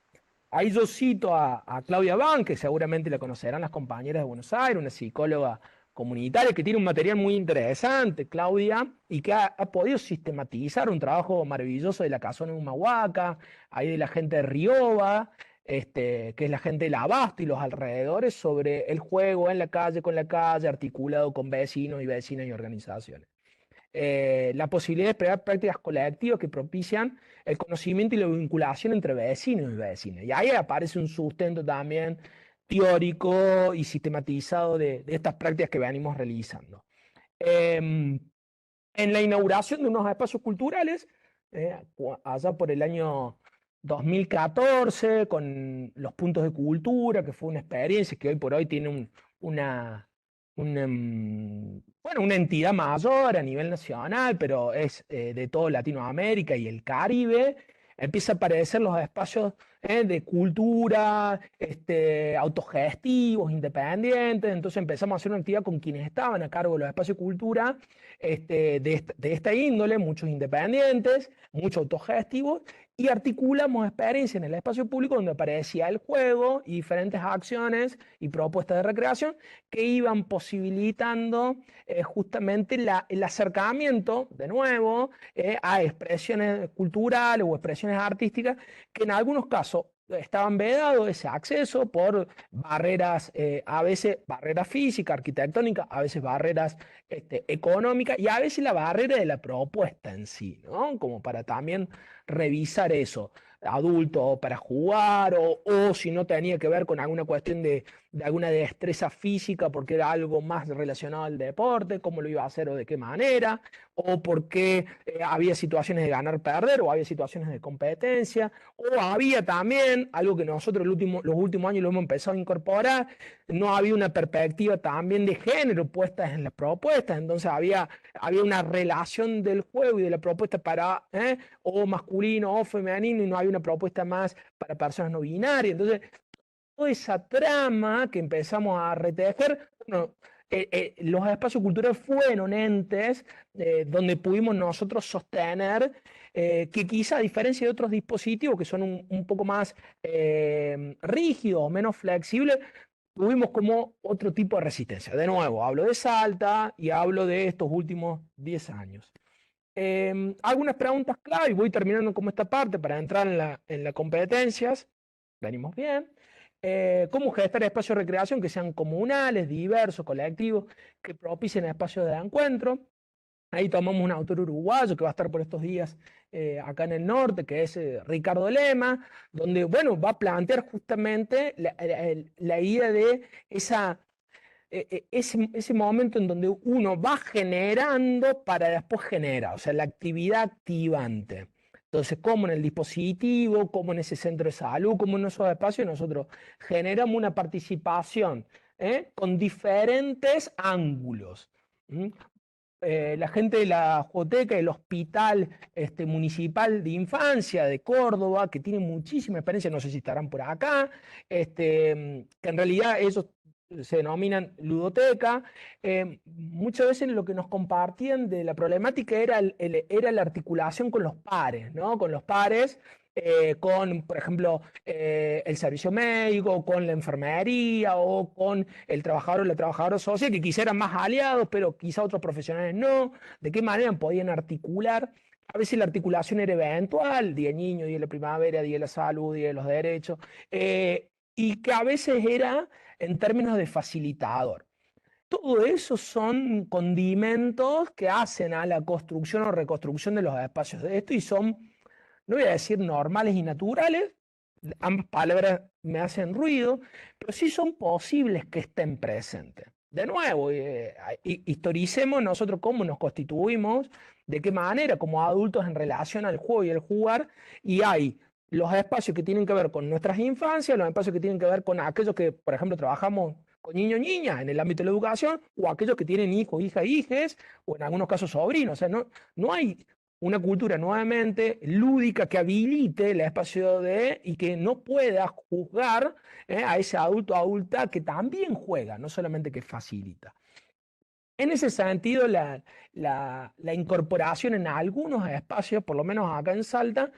Ahí yo cito a Claudia Ban, que seguramente la conocerán las compañeras de Buenos Aires, una psicóloga comunitaria que tiene un material muy interesante, Claudia, y que ha podido sistematizar un trabajo maravilloso de la Casona de Humahuaca, ahí de la gente de Rioba, que es la gente del Abasto y los alrededores, sobre el juego en la calle, con la calle, articulado con vecinos y vecinas y organizaciones. La posibilidad de explorar prácticas colectivas que propician el conocimiento y la vinculación entre vecinos y vecinas. Y ahí aparece un sustento también teórico y sistematizado de estas prácticas que venimos realizando. Eh, en la inauguración de unos espacios culturales, allá por el año 2014, con los puntos de cultura, que fue una experiencia que hoy por hoy tiene bueno, una entidad mayor a nivel nacional, pero es de toda Latinoamérica y el Caribe. Empieza a aparecer los espacios de cultura, autogestivos, independientes. Entonces empezamos a hacer una actividad con quienes estaban a cargo de los espacios de cultura, de esta índole, muchos independientes, muchos autogestivos, y articulamos experiencias en el espacio público donde aparecía el juego y diferentes acciones y propuestas de recreación que iban posibilitando justamente el acercamiento, de nuevo, a expresiones culturales o expresiones artísticas que en algunos casos estaban vedados ese acceso por barreras, a veces barreras físicas, arquitectónicas, a veces barreras económicas y a veces la barrera de la propuesta en sí, ¿no? Como para también revisar eso, adulto para jugar o si no tenía que ver con alguna cuestión de alguna destreza física porque era algo más relacionado al deporte, cómo lo iba a hacer o de qué manera, o porque había situaciones de ganar-perder o había situaciones de competencia, o había también algo que nosotros los últimos años lo hemos empezado a incorporar, no había una perspectiva también de género puesta en las propuestas, entonces había una relación del juego y de la propuesta para o masculino o femenino y no había una propuesta más para personas no binarias. Entonces, toda esa trama que empezamos a retejer, bueno, los espacios culturales fueron entes donde pudimos nosotros sostener que quizá a diferencia de otros dispositivos que son un poco más rígidos o menos flexibles, tuvimos como otro tipo de resistencia. De nuevo, hablo de Salta y hablo de estos últimos 10 años. Algunas preguntas clave y voy terminando como esta parte para entrar en las competencias. Venimos bien. ¿Cómo gestar espacios de recreación que sean comunales, diversos, colectivos, que propicien espacios de encuentro? Ahí tomamos un autor uruguayo que va a estar por estos días acá en el norte, que es Ricardo Lema, donde, bueno, va a plantear justamente la idea de ese momento en donde uno va generando para después generar, o sea, la actividad activante. Entonces, como en el dispositivo, como en ese centro de salud, como en esos espacios, nosotros generamos una participación con diferentes ángulos. ¿Mm? La gente de la Joteca, el Hospital Municipal de Infancia de Córdoba, que tiene muchísima experiencia, no sé si estarán por acá, que en realidad ellos se denominan ludoteca. Muchas veces lo que nos compartían de la problemática era la articulación con los pares, ¿no? Con los pares, con, por ejemplo, el servicio médico, con la enfermería o con el trabajador o la trabajadora social, que quizá eran más aliados, pero quizá otros profesionales no. ¿De qué manera podían articular? A veces la articulación era eventual, Día del Niño, Día de la Primavera, Día de la Salud, Día de los Derechos, y que a veces era en términos de facilitador. Todo eso son condimentos que hacen a la construcción o reconstrucción de los espacios de esto y son, no voy a decir normales y naturales, ambas palabras me hacen ruido, pero sí son posibles que estén presentes. de nuevo, historicemos nosotros cómo nos constituimos, de qué manera como adultos en relación al juego y el jugar, y hay los espacios que tienen que ver con nuestras infancias, los espacios que tienen que ver con aquellos que, por ejemplo, trabajamos con niños, niñas en el ámbito de la educación, o aquellos que tienen hijos, hijas, hijes, o en algunos casos sobrinos. O sea, no hay una cultura nuevamente lúdica que habilite el espacio de y que no pueda juzgar a ese adulto o adulta que también juega, no solamente que facilita. En ese sentido, la incorporación en algunos espacios, por lo menos acá en Salta,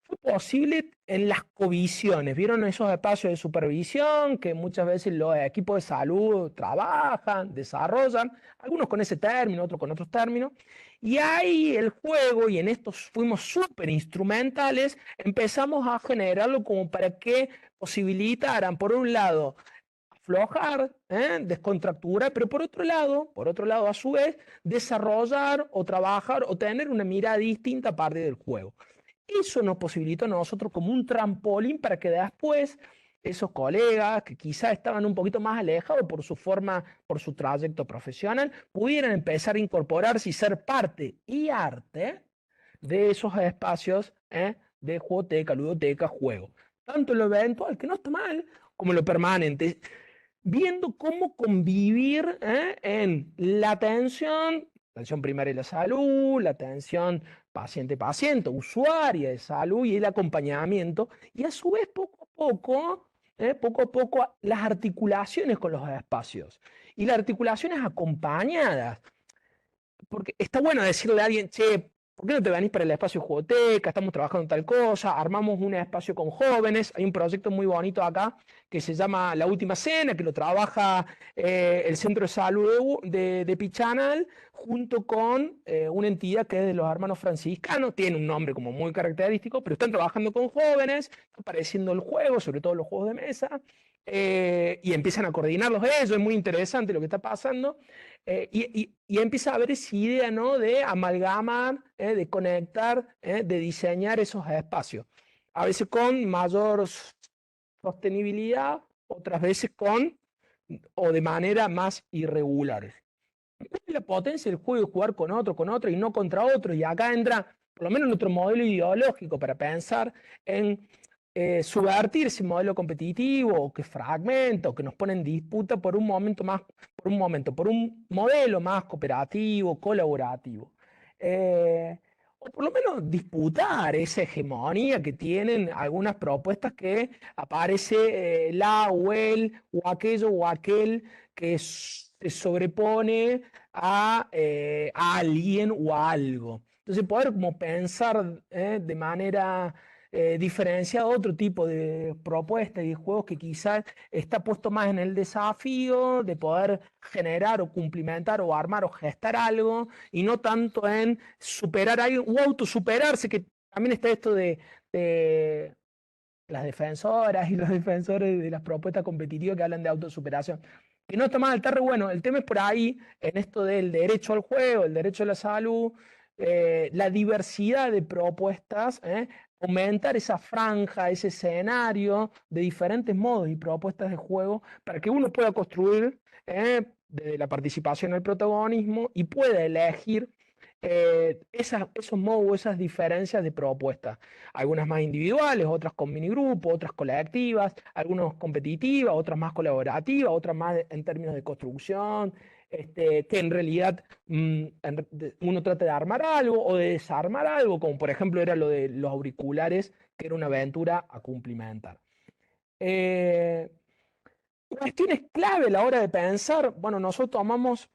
fue posible en las covisiones. ¿Vieron esos espacios de supervisión que muchas veces los equipos de salud trabajan, desarrollan? Algunos con ese término, otros con otros términos. Y ahí el juego, y en esto fuimos súper instrumentales, empezamos a generarlo como para que posibilitaran, por un lado, aflojar, descontracturar, pero por otro lado, a su vez, desarrollar o trabajar o tener una mirada distinta a partir del juego. Eso nos posibilitó a nosotros como un trampolín para que después esos colegas que quizás estaban un poquito más alejados por su forma, por su trayecto profesional, pudieran empezar a incorporarse y ser parte y arte de esos espacios de jugoteca, ludoteca, juego. Tanto lo eventual, que no está mal, como lo permanente, viendo cómo convivir en la atención primaria de la salud, la atención paciente-paciente, usuaria de salud y el acompañamiento, y a su vez poco a poco, las articulaciones con los espacios y las articulaciones acompañadas. Porque está bueno decirle a alguien, che, ¿por qué no te venís para el espacio jugoteca? Estamos trabajando tal cosa, armamos un espacio con jóvenes, hay un proyecto muy bonito acá que se llama La Última Cena, que lo trabaja el Centro de Salud de Pichanal, junto con una entidad que es de los hermanos franciscanos, tiene un nombre como muy característico, pero están trabajando con jóvenes, está apareciendo el juego, sobre todo los juegos de mesa, y empiezan a coordinarlos ellos, es muy interesante lo que está pasando. Y empieza a haber esa idea, ¿no? De amalgamar, de conectar, de diseñar esos espacios. A veces con mayor sostenibilidad, otras veces con o de manera más irregulares. ¿Cuál es la potencia del juego de jugar con otro y no contra otro? Y acá entra, por lo menos, nuestro modelo ideológico para pensar en subvertir ese modelo competitivo o que fragmenta o que nos pone en disputa por un momento más, por un modelo más cooperativo, colaborativo. Eh, o por lo menos disputar esa hegemonía que tienen algunas propuestas que aparece la o el o aquello o aquel que se sobrepone a alguien o a algo. Entonces, poder como pensar de manera diferenciada otro tipo de propuestas y de juegos que quizás está puesto más en el desafío de poder generar o cumplimentar o armar o gestar algo y no tanto en superar algo o autosuperarse, que también está esto de las defensoras y los defensores de las propuestas competitivas que hablan de autosuperación. Que no está mal, está re bueno. El tema es por ahí, en esto del derecho al juego, el derecho a la salud, la diversidad de propuestas, aumentar esa franja, ese escenario de diferentes modos y propuestas de juego para que uno pueda construir desde la participación al protagonismo y pueda elegir esos modos, esas diferencias de propuestas. Algunas más individuales, otras con minigrupos, otras colectivas, algunas competitivas, otras más colaborativas, otras más en términos de construcción, que en realidad uno trata de armar algo o de desarmar algo, como por ejemplo era lo de los auriculares, que era una aventura a cumplimentar. Cuestiones clave a la hora de pensar, bueno, nosotros tomamos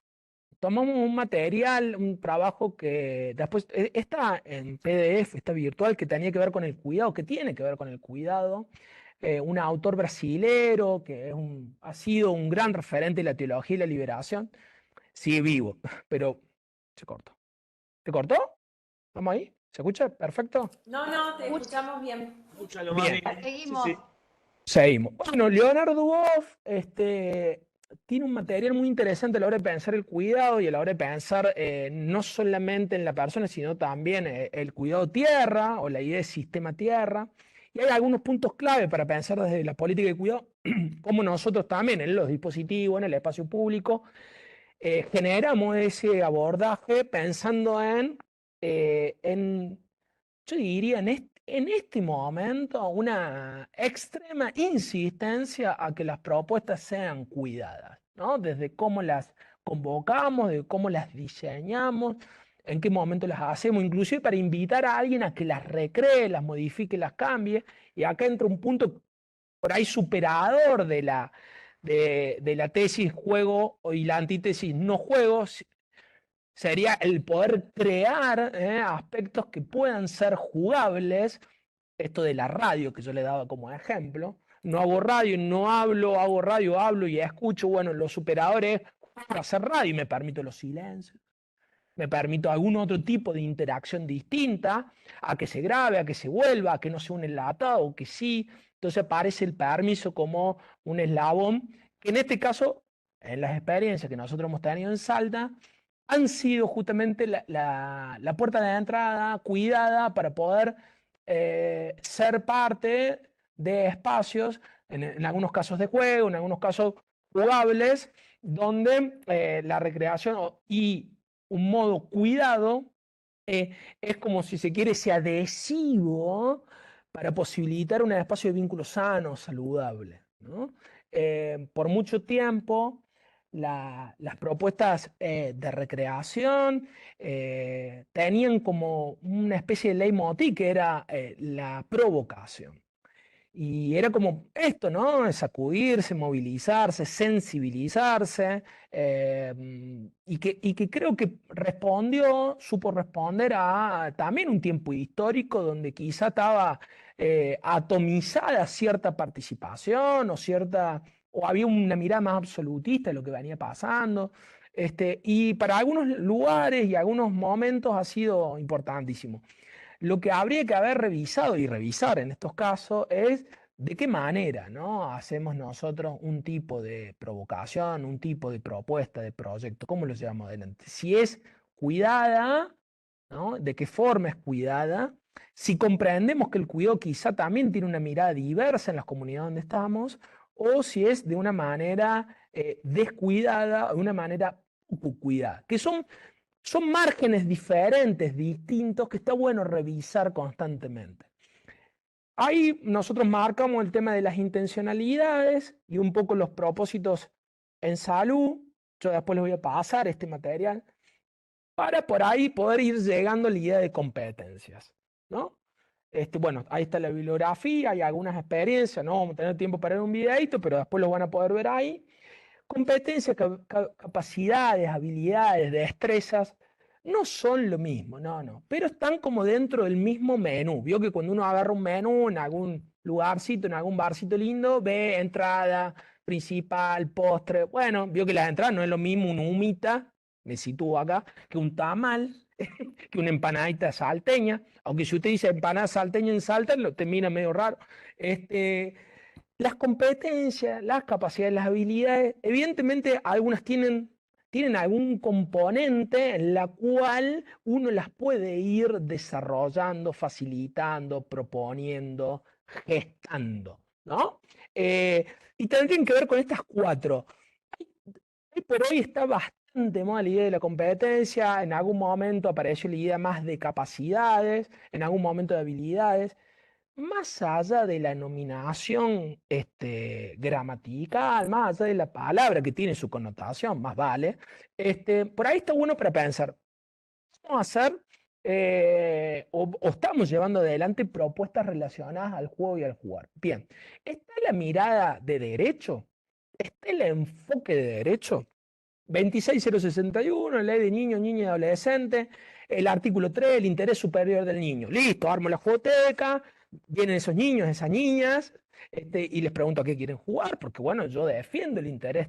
un material, un trabajo que después está en PDF, está virtual, que tenía que ver con el cuidado, que tiene que ver con el cuidado. Un autor brasilero que ha sido un gran referente de la teología y la liberación. Sigue vivo, pero se cortó. ¿Se cortó? ¿Estamos ahí? ¿Se escucha? ¿Perfecto? No, no, te escuchamos bien. Escúchalo, mami. Bien. Seguimos. Sí. Seguimos. Bueno, Leonardo Boff tiene un material muy interesante a la hora de pensar el cuidado y a la hora de pensar no solamente en la persona, sino también el cuidado tierra o la idea de sistema tierra. Y hay algunos puntos clave para pensar desde la política de cuidado, como nosotros también en los dispositivos, en el espacio público, generamos ese abordaje pensando yo diría, en este momento, una extrema insistencia a que las propuestas sean cuidadas, ¿no? Desde cómo las convocamos, de cómo las diseñamos, en qué momento las hacemos, inclusive para invitar a alguien a que las recree, las modifique, las cambie. Y acá entra un punto por ahí superador de la tesis juego y la antítesis no juego, sería el poder crear aspectos que puedan ser jugables. Esto de la radio que yo le daba como ejemplo. No hago radio, no hablo, hago radio, hablo y escucho. Bueno, los superadores para hacer radio y me permito los silencios. Me permito algún otro tipo de interacción distinta, a que se grabe, a que se vuelva, a que no sea un enlatado, o que sí. Entonces aparece el permiso como un eslabón, que en este caso, en las experiencias que nosotros hemos tenido en Salta, han sido justamente la puerta de entrada cuidada para poder ser parte de espacios, en algunos casos de juego, en algunos casos jugables, donde la recreación y un modo cuidado es como si se quiere ese adhesivo para posibilitar un espacio de vínculo sano, saludable, ¿no? Por mucho tiempo las propuestas de recreación tenían como una especie de leitmotiv que era la provocación. Y era como esto, ¿no? Sacudirse, movilizarse, sensibilizarse, y que creo que supo responder a también un tiempo histórico donde quizá estaba atomizada cierta participación o había una mirada más absolutista de lo que venía pasando. Y para algunos lugares y algunos momentos ha sido importantísimo. Lo que habría que haber revisado y revisar en estos casos es de qué manera, ¿no? Hacemos nosotros un tipo de provocación, un tipo de propuesta, de proyecto, ¿cómo lo llevamos adelante? Si es cuidada, ¿no? ¿De qué forma es cuidada? Si comprendemos que el cuidado quizá también tiene una mirada diversa en las comunidades donde estamos, o si es de una manera descuidada, de una manera poco cuidada, que son márgenes diferentes, distintos, que está bueno revisar constantemente. Ahí nosotros marcamos el tema de las intencionalidades y un poco los propósitos en salud. Yo después les voy a pasar este material para por ahí poder ir llegando a la idea de competencias, ¿no? Bueno, ahí está la bibliografía, hay algunas experiencias, no vamos a tener tiempo para ver un videito, pero después lo van a poder ver ahí. Competencias, capacidades, habilidades, destrezas, no son lo mismo, no, no, pero están como dentro del mismo menú. Vio que cuando uno agarra un menú en algún lugarcito, en algún barcito lindo, ve entrada, principal, postre. Bueno, vio que las entradas no es lo mismo una humita, me sitúo acá, que un tamal, que una empanadita salteña. Aunque si usted dice empanada salteña en Salta, lo termina medio raro. Las competencias, las capacidades, las habilidades, evidentemente algunas tienen algún componente en la cual uno las puede ir desarrollando, facilitando, proponiendo, gestando, ¿no? Y también tienen que ver con estas cuatro. Hoy por hoy está bastante mal la idea de la competencia, en algún momento apareció la idea más de capacidades, en algún momento de habilidades. Más allá de la nominación gramatical, más allá de la palabra que tiene su connotación, más vale, por ahí está bueno para pensar, vamos a hacer o estamos llevando adelante propuestas relacionadas al juego y al jugar. Bien, ¿está la mirada de derecho? ¿Está el enfoque de derecho? 26061, ley de niños, niñas y adolescentes, el artículo 3, el interés superior del niño. Listo, armo la jugoteca, vienen esos niños, esas niñas, y les pregunto a qué quieren jugar, porque bueno, yo defiendo el interés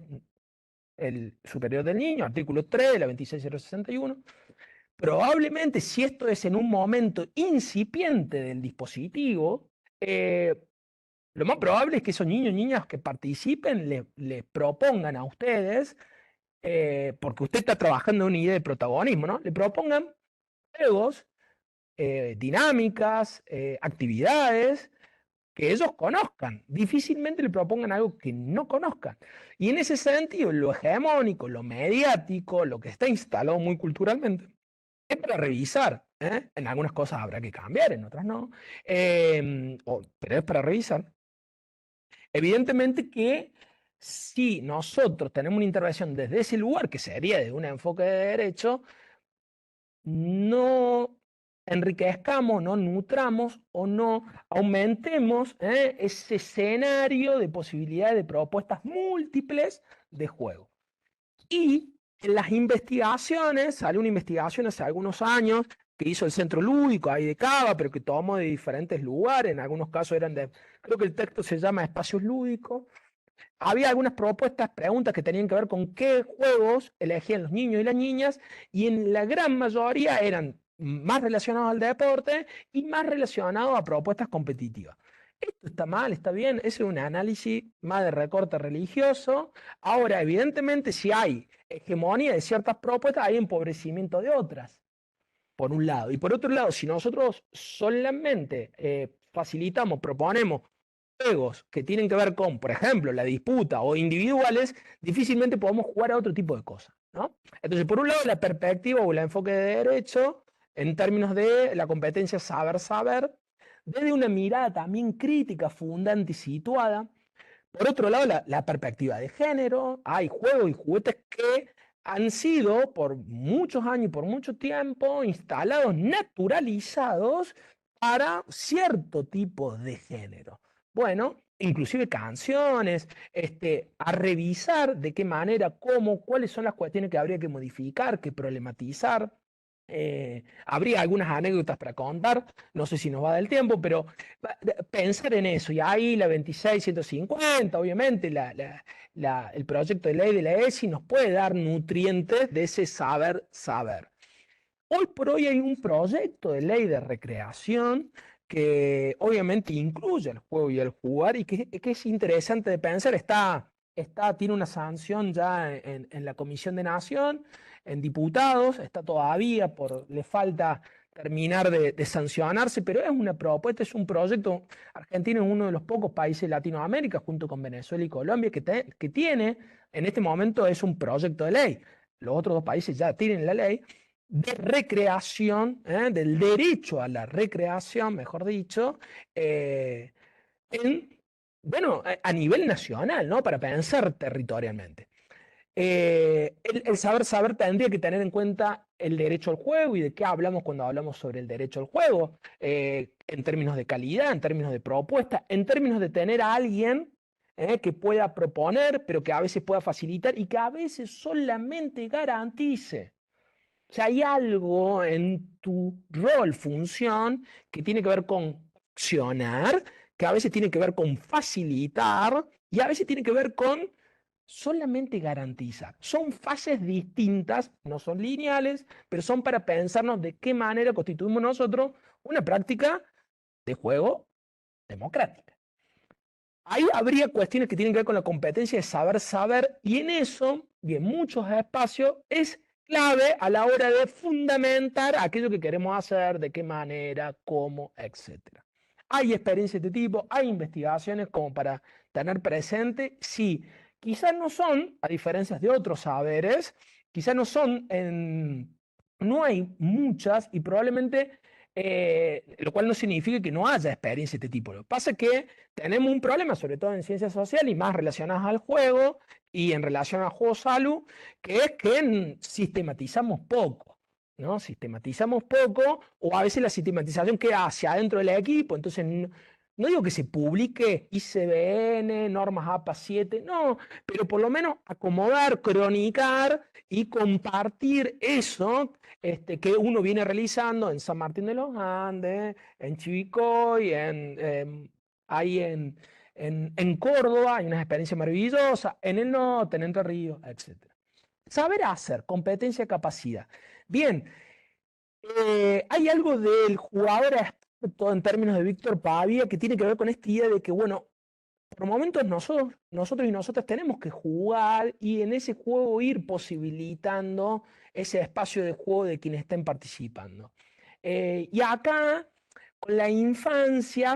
el superior del niño, artículo 3 de la 26061. Probablemente si esto es en un momento incipiente del dispositivo, lo más probable es que esos niños y niñas que participen le propongan a ustedes, porque usted está trabajando en una idea de protagonismo, ¿no? Le propongan juegos, dinámicas, actividades que ellos conozcan. Difícilmente le propongan algo que no conozcan. Y en ese sentido, lo hegemónico, lo mediático, lo que está instalado muy culturalmente, es para revisar. En algunas cosas habrá que cambiar, en otras no. Pero es para revisar. Evidentemente que si nosotros tenemos una intervención desde ese lugar, que sería de un enfoque de derecho, no enriquezcamos, no nutramos o no aumentemos ese escenario de posibilidades de propuestas múltiples de juego. Y en las investigaciones, salió una investigación hace algunos años que hizo el Centro Lúdico ahí de Cava, pero que tomó de diferentes lugares, en algunos casos eran de, creo que el texto se llama Espacios Lúdicos. Había algunas propuestas, preguntas que tenían que ver con qué juegos elegían los niños y las niñas, y en la gran mayoría eran más relacionados al deporte y más relacionados a propuestas competitivas. Esto está mal, está bien, ese es un análisis más de recorte religioso. Ahora, evidentemente, si hay hegemonía de ciertas propuestas, hay empobrecimiento de otras, por un lado. Y por otro lado, si nosotros solamente facilitamos, proponemos juegos que tienen que ver con, por ejemplo, la disputa o individuales, difícilmente podemos jugar a otro tipo de cosas, ¿no? Entonces, por un lado, la perspectiva o el enfoque de derecho en términos de la competencia saber-saber, desde una mirada también crítica, fundante y situada. Por otro lado, la perspectiva de género. Hay juegos y juguetes que han sido por muchos años y por mucho tiempo instalados, naturalizados para cierto tipo de género. Bueno, inclusive canciones, a revisar de qué manera, cómo, cuáles son las cuestiones que habría que modificar, que problematizar. Habría algunas anécdotas para contar, no sé si nos va del tiempo, pero pensar en eso. Y ahí la 26150, obviamente, el proyecto de ley de la ESI nos puede dar nutrientes de ese saber. Hoy por hoy hay un proyecto de ley de recreación que obviamente incluye el juego y el jugar y que es interesante de pensar. Tiene una sanción ya en la Comisión de Nación, en diputados, está todavía le falta terminar de sancionarse, pero es una propuesta, es un proyecto. Argentina es uno de los pocos países de Latinoamérica, junto con Venezuela y Colombia, que tiene, en este momento es un proyecto de ley. Los otros dos países ya tienen la ley de recreación, del derecho a la recreación, mejor dicho, eh, en, bueno, a nivel nacional, ¿no? Para pensar territorialmente. El saber tendría que tener en cuenta el derecho al juego y de qué hablamos cuando hablamos sobre el derecho al juego, en términos de calidad, en términos de propuesta, en términos de tener a alguien que pueda proponer, pero que a veces pueda facilitar y que a veces solamente garantice. O sea, hay algo en tu rol, función, que tiene que ver con accionar, que a veces tiene que ver con facilitar y a veces tiene que ver con solamente garantizar. Son fases distintas, no son lineales, pero son para pensarnos de qué manera constituimos nosotros una práctica de juego democrática. Ahí habría cuestiones que tienen que ver con la competencia de saber, y en eso, y en muchos espacios, es clave a la hora de fundamentar aquello que queremos hacer, de qué manera, cómo, etc. Hay experiencias de este tipo, hay investigaciones como para tener presente, sí, quizás no son, a diferencia de otros saberes, quizás no son, no hay muchas y probablemente, lo cual no significa que no haya experiencia de este tipo. Lo que pasa es que tenemos un problema, sobre todo en ciencias sociales y más relacionadas al juego y en relación al juego salud, que es que sistematizamos poco, ¿no? Sistematizamos poco o a veces la sistematización queda hacia adentro del equipo, entonces no digo que se publique ICBN, normas APA 7, no, pero por lo menos acomodar, cronicar y compartir eso que uno viene realizando en San Martín de los Andes, en Chivicoy, ahí en Córdoba, hay unas experiencias maravillosas, en el norte, en Entre Ríos, etc. Saber hacer, competencia, capacidad. Bien, hay algo del jugador experto en términos de Víctor Pavia que tiene que ver con esta idea de que, bueno, por momentos nosotros y nosotras tenemos que jugar y en ese juego ir posibilitando ese espacio de juego de quienes estén participando. Y acá, con la infancia,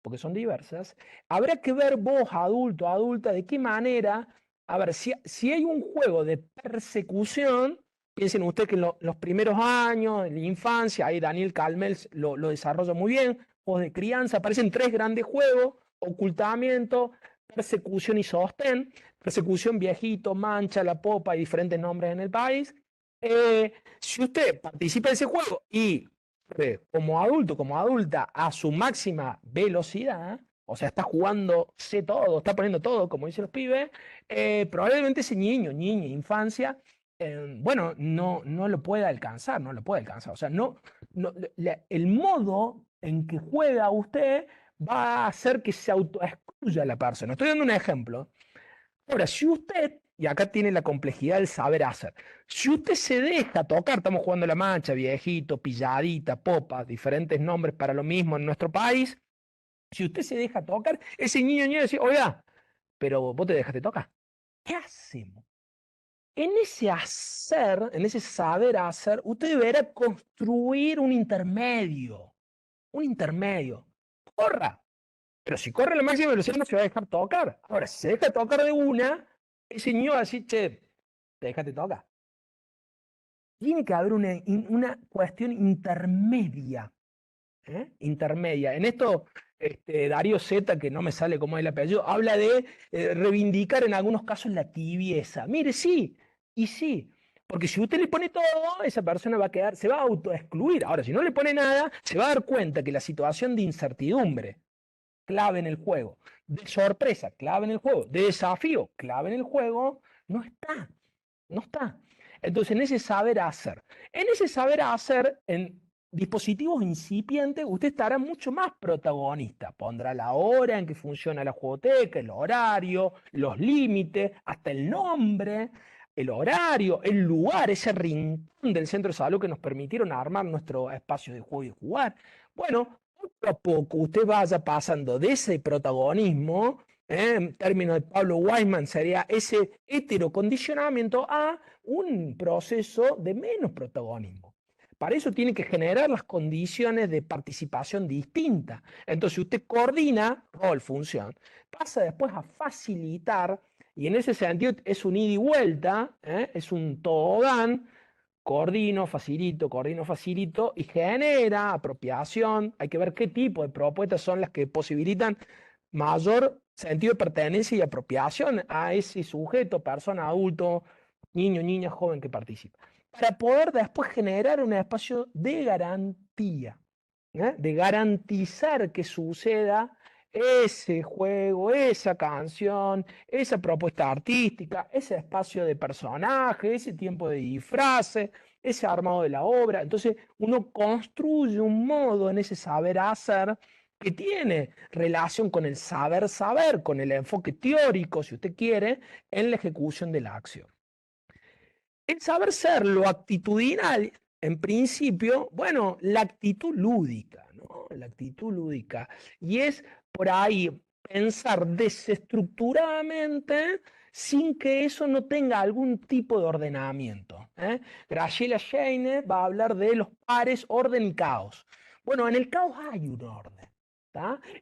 porque son diversas, habrá que ver vos, adulto, adulta, de qué manera, a ver, si hay un juego de persecución, piensen ustedes que en los primeros años, en la infancia, ahí Daniel Calmels lo desarrolla muy bien, juegos de crianza, aparecen tres grandes juegos: ocultamiento, persecución y sostén. Persecución, viejito, mancha, la popa y diferentes nombres en el país. Si usted participa de ese juego y como adulto, como adulta, a su máxima velocidad, o sea, está jugándose todo, está poniendo todo, como dicen los pibes, probablemente ese niño, niña, infancia, bueno, no lo puede alcanzar, no lo puede alcanzar. O sea, el modo en que juega usted va a hacer que se autoexcluya la persona. Estoy dando un ejemplo. Ahora, si usted, y acá tiene la complejidad del saber hacer, si usted se deja tocar, estamos jugando la mancha, viejito, pilladita, popa, diferentes nombres para lo mismo en nuestro país, si usted se deja tocar, ese niño dice, oiga, pero vos te dejaste tocar. ¿Qué hacemos? En ese hacer, en ese saber hacer, usted deberá construir un intermedio. Un intermedio. Corra. Pero si corre a la máxima velocidad no se va a dejar tocar. Ahora, si se deja tocar de una, ese niño va a decir, che, te dejaste tocar. Tiene que haber una cuestión intermedia. Intermedia. En esto, Darío Zeta, que no me sale como el apellido, habla de reivindicar en algunos casos la tibieza. Mire, sí, y sí. Porque si usted le pone todo, esa persona va a quedar, se va a autoexcluir. Ahora, si no le pone nada, se va a dar cuenta que la situación de incertidumbre, clave en el juego, de sorpresa, clave en el juego, de desafío, clave en el juego, no está. No está. Entonces, en ese saber hacer, en dispositivos incipientes, usted estará mucho más protagonista. Pondrá la hora en que funciona la jugoteca, el horario, los límites, hasta el nombre, el horario, el lugar, ese rincón del centro de salud que nos permitieron armar nuestro espacio de juego y jugar. Bueno, poco a poco usted vaya pasando de ese protagonismo, en términos de Pablo Weisman, sería ese heterocondicionamiento a un proceso de menos protagonismo. Para eso tiene que generar las condiciones de participación distintas. Entonces usted coordina, rol, función, pasa después a facilitar, y en ese sentido es un ida y vuelta, es un tobogán, coordino, facilito, y genera apropiación. Hay que ver qué tipo de propuestas son las que posibilitan mayor sentido de pertenencia y apropiación a ese sujeto, persona, adulto, niño, niña, joven que participa. Para poder después generar un espacio de garantía, de garantizar que suceda ese juego, esa canción, esa propuesta artística, ese espacio de personaje, ese tiempo de disfraces, ese armado de la obra. Entonces uno construye un modo en ese saber hacer que tiene relación con el saber saber, con el enfoque teórico, si usted quiere, en la ejecución de la acción. El saber ser, lo actitudinal, en principio, bueno, la actitud lúdica, ¿no? La actitud lúdica. Y es por ahí pensar desestructuradamente sin que eso no tenga algún tipo de ordenamiento. Graciela Scheiner va a hablar de los pares orden y caos. Bueno, en el caos hay un orden.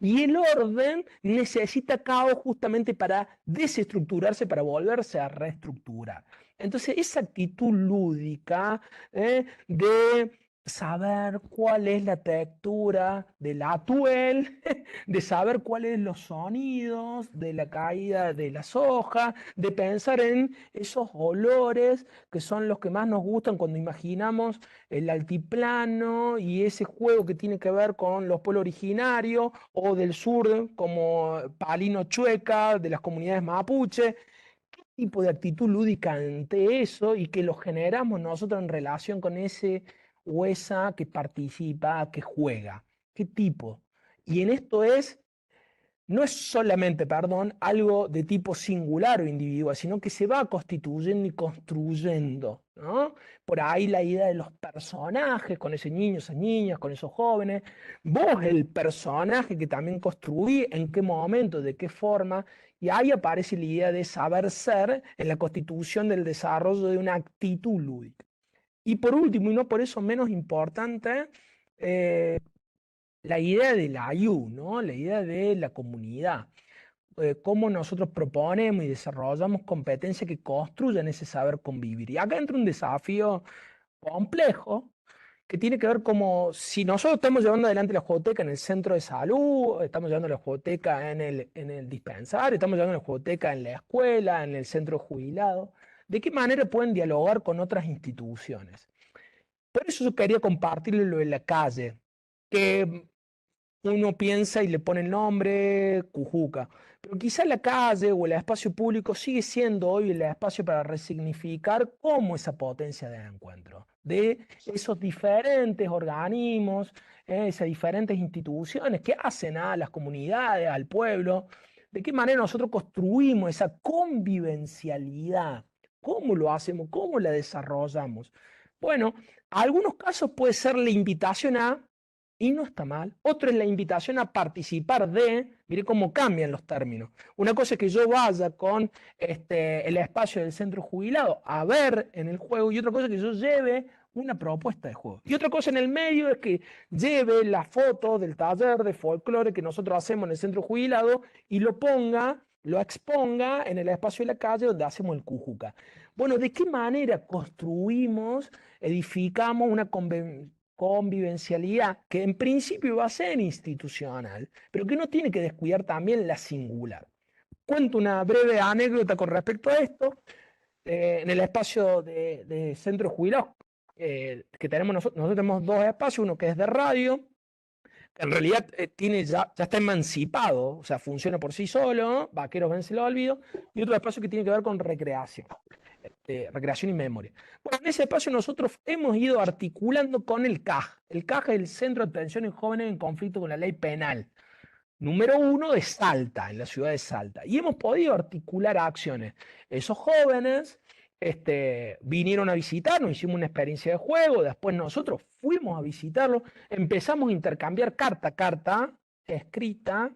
Y el orden necesita caos justamente para desestructurarse, para volverse a reestructurar. Entonces, esa actitud lúdica de saber cuál es la textura del atuel, de saber cuáles son los sonidos de la caída de las hojas, de pensar en esos olores que son los que más nos gustan cuando imaginamos el altiplano y ese juego que tiene que ver con los pueblos originarios o del sur, como Palino Chueca, de las comunidades mapuche. Tipo de actitud lúdica ante eso y que lo generamos nosotros en relación con ese o esa que participa, que juega? ¿Qué tipo? Y en esto no es solamente, perdón, algo de tipo singular o individual, sino que se va constituyendo y construyendo, ¿no? Por ahí la idea de los personajes, con ese niño, esas niñas, con esos jóvenes. Vos, el personaje que también construí, en qué momento, de qué forma, y ahí aparece la idea de saber ser en la constitución del desarrollo de una actitud lúdica. Y por último, y no por eso menos importante, la idea de la IU, ¿no? La idea de la comunidad. Cómo nosotros proponemos y desarrollamos competencias que construyan ese saber convivir. Y acá entra un desafío complejo que tiene que ver como si nosotros estamos llevando adelante la jugoteca en el centro de salud, estamos llevando la jugoteca en el dispensario, estamos llevando la jugoteca en la escuela, en el centro jubilado, ¿de qué manera pueden dialogar con otras instituciones? Por eso yo quería compartirle lo de la calle, que uno piensa y le pone el nombre Cujuca, pero quizá la calle o el espacio público sigue siendo hoy el espacio para resignificar cómo esa potencia de encuentro, de esos diferentes organismos, esas diferentes instituciones que hacen a las comunidades, al pueblo, de qué manera nosotros construimos esa convivencialidad, cómo lo hacemos, cómo la desarrollamos. Bueno, algunos casos puede ser la invitación a y no está mal. Otro es la invitación a participar de, mire cómo cambian los términos. Una cosa es que yo vaya con el espacio del centro jubilado a ver en el juego y otra cosa es que yo lleve una propuesta de juego. Y otra cosa en el medio es que lleve la foto del taller de folclore que nosotros hacemos en el centro jubilado y lo ponga, lo exponga en el espacio de la calle donde hacemos el Cújuca. Bueno, ¿de qué manera construimos, edificamos una convivencialidad que en principio va a ser institucional, pero que no tiene que descuidar también la singular? Cuento una breve anécdota con respecto a esto. En el espacio de centro jubilados que tenemos nosotros tenemos dos espacios, uno que es de radio, que en realidad ya está emancipado, o sea, funciona por sí solo, ¿no? Vaqueros vence el olvido, y otro espacio que tiene que ver con recreación, recreación y memoria. Bueno, en ese espacio nosotros hemos ido articulando con el CAJ. El CAJ es el Centro de Atención en Jóvenes en Conflicto con la Ley Penal, número 1 de Salta, en la ciudad de Salta. Y hemos podido articular acciones. Esos jóvenes vinieron a visitarnos, hicimos una experiencia de juego, después nosotros fuimos a visitarlos, empezamos a intercambiar carta a carta escrita,